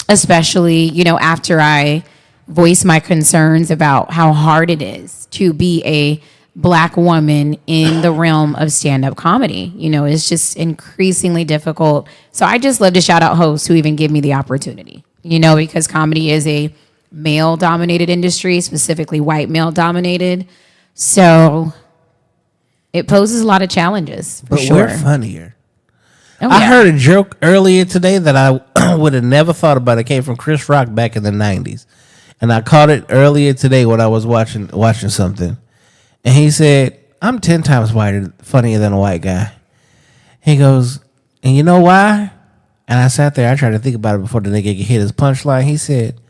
especially, after I voice my concerns about how hard it is to be a Black woman in the realm of stand-up comedy. You know, it's just increasingly difficult. So I just love to shout out hosts who even give me the opportunity, you know, because comedy is a male-dominated industry, specifically white male-dominated. So it poses a lot of challenges, for But sure. we're funnier. Oh, I yeah. heard a joke earlier today that I would have never thought about. It came from Chris Rock back in the 90s. And I caught it earlier today when I was watching something. And he said, I'm 10 times funnier than a white guy. He goes, and you know why? And I sat there, I tried to think about it before the nigga could hit his punchline. He said,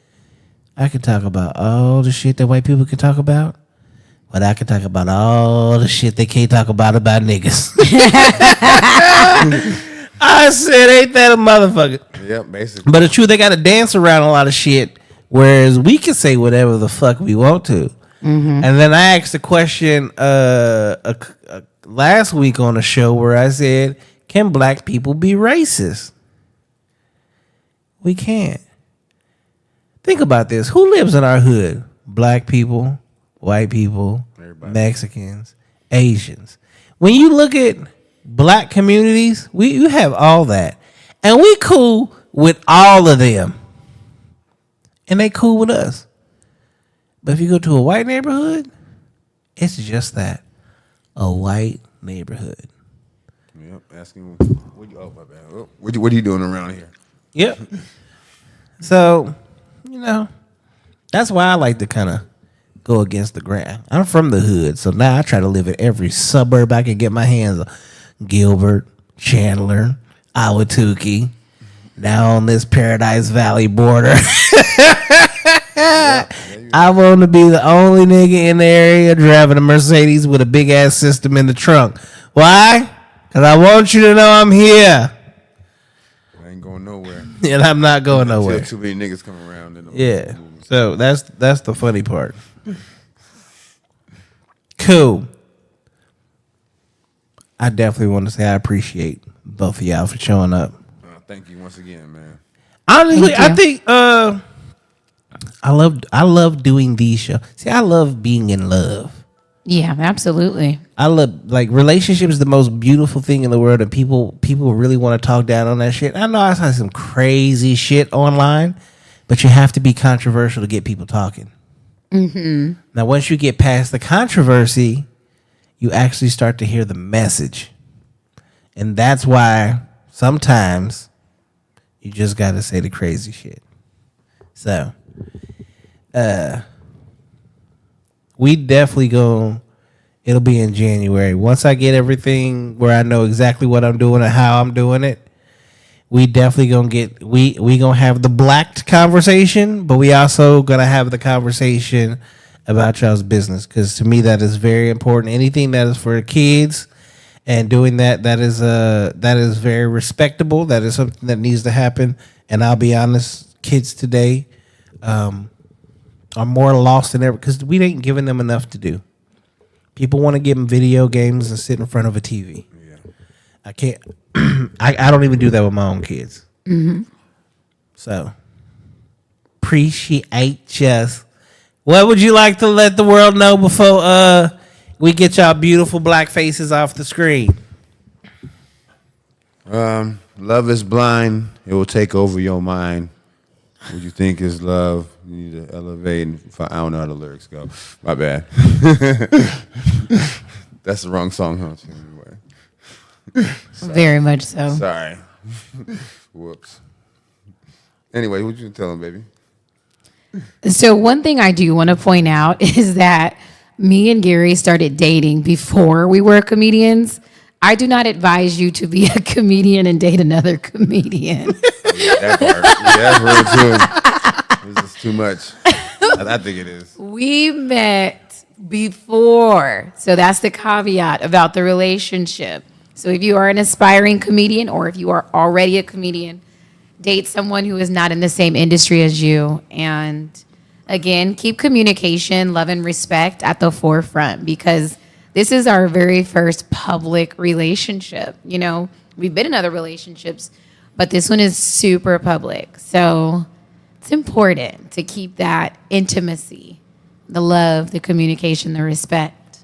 I can talk about all the shit that white people can talk about, but I can talk about all the shit they can't talk about niggas. I said, ain't that a motherfucker? Yep, basically. But the truth, they got to dance around a lot of shit, whereas we can say whatever the fuck we want to. And then I asked a question last week on the show where I said, can black people be racist? We can't. Think about this. Who lives in our hood? Black people, white people, Everybody. Mexicans, Asians. When you look at black communities, you have all that. And we cool with all of them. And they cool with us. But if you go to a white neighborhood, it's just that. A white neighborhood. Yep, asking, oh, my bad. Oh, what are you doing around here? Yep. So, you know, that's why I like to kind of go against the grain. I'm from the hood, so now I try to live in every suburb I can get my hands on. Gilbert, Chandler, Ahwatukee, now on this Paradise Valley border. I want to be the only nigga in the area driving a Mercedes with a big ass system in the trunk. Why? Because I want you to know I'm here. I ain't going nowhere. And I'm not going Until nowhere. too many niggas come around. Yeah. So that's the funny part. Cool. I definitely want to say I appreciate both of y'all for showing up. Thank you once again, man. Honestly, Thank you. I think I love doing these shows. See, I love being in love. Yeah, absolutely. I love, like, relationships is the most beautiful thing in the world, and people really want to talk down on that shit. I know I saw some crazy shit online, but you have to be controversial to get people talking. Now, once you get past the controversy, you actually start to hear the message. And that's why sometimes you just got to say the crazy shit. So, we definitely it'll be in January. Once I get everything where I know exactly what I'm doing and how I'm doing it, we definitely we gonna have the blacked conversation, but we also gonna have the conversation about y'all's business, because to me that is very important. Anything that is for kids and doing that is very respectable. That is something that needs to happen. And I'll be honest, kids today are more lost than ever because we ain't giving them enough to do. People want to give them video games and sit in front of a TV. Yeah. I can't. I don't even do that with my own kids. So, appreciate us. What would you like to let the world know before we get y'all beautiful black faces off the screen? Love is blind. It will take over your mind. What you think is love, you need to elevate. I don't know how the lyrics go. My bad. That's the wrong song, huh? Anyway. Very much so. Sorry. Whoops. Anyway, what you telling, baby? So one thing I do want to point out is that me and Garry started dating before we were comedians. I do not advise you to be a comedian and date another comedian. That part. Yeah, that's real too. This is too much. I think it is. We met before. So that's the caveat about the relationship. So if you are an aspiring comedian or if you are already a comedian, date someone who is not in the same industry as you. And again, keep communication, love, and respect at the forefront, because this is our very first public relationship. You know, we've been in other relationships, but this one is super public. So it's important to keep that intimacy, the love, the communication, the respect,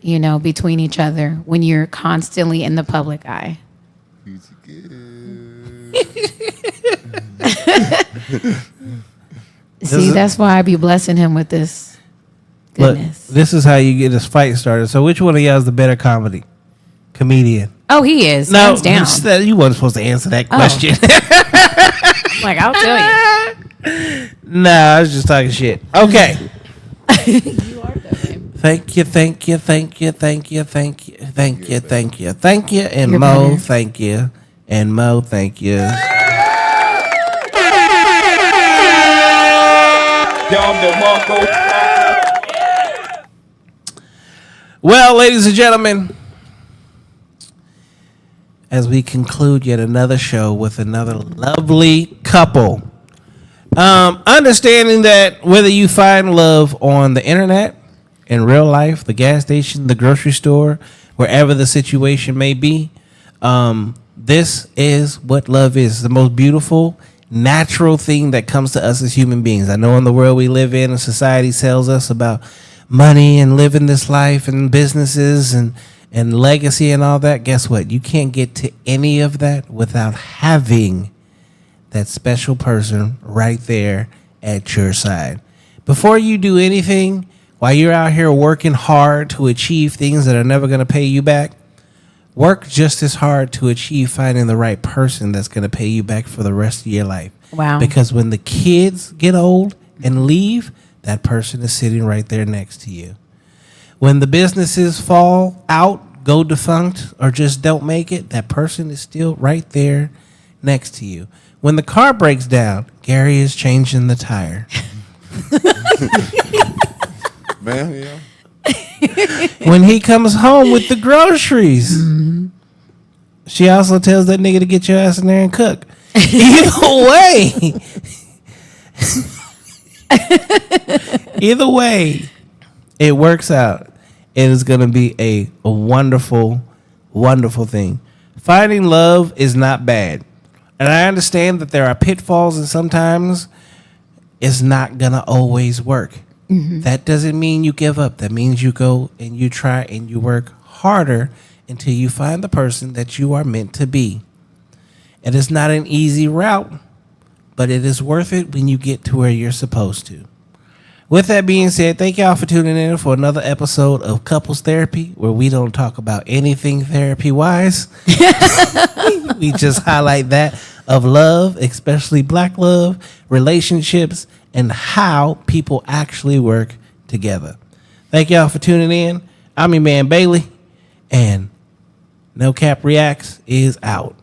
between each other when you're constantly in the public eye. See, that's why I be blessing him with this goodness. Look, this is how you get this fight started. So which one of y'all is the better comedian? Oh, he is. No, Hands down. you wasn't supposed to answer that question. Like, I'll tell you. Nah, I was just talking shit. Okay. You are though, babe. Thank you, thank you, thank you, thank you, thank you, thank you, thank you, thank you, and You're Mo, better. thank you, and Mo, thank you. Well, ladies and gentlemen, as we conclude yet another show with another lovely couple, understanding that whether you find love on the internet, in real life, the gas station, the grocery store, wherever the situation may be, this is what love is. The most beautiful, natural thing that comes to us as human beings. I know in the world we live in, and society tells us about money and living this life and businesses and legacy and all that. Guess what? You can't get to any of that without having that special person right there at your side. Before you do anything, while you're out here working hard to achieve things that are never going to pay you back, work just as hard to achieve finding the right person that's going to pay you back for the rest of your life. Wow. Because when the kids get old and leave, that person is sitting right there next to you. When the businesses fall out, go defunct, or just don't make it, that person is still right there next to you. When the car breaks down, Garry is changing the tire. Man, yeah. When he comes home with the groceries, she also tells that nigga to get your ass in there and cook. Either way, it works out. It is going to be a wonderful, wonderful thing. Finding love is not bad. And I understand that there are pitfalls and sometimes it's not going to always work. That doesn't mean you give up. That means you go and you try and you work harder until you find the person that you are meant to be. It is not an easy route, but it is worth it when you get to where you're supposed to. With that being said, thank y'all for tuning in for another episode of Couples Therapy, where we don't talk about anything therapy-wise. We just highlight that of love, especially black love, relationships, and how people actually work together. Thank y'all for tuning in. I'm your man Bailey, and No Cap Reacts is out.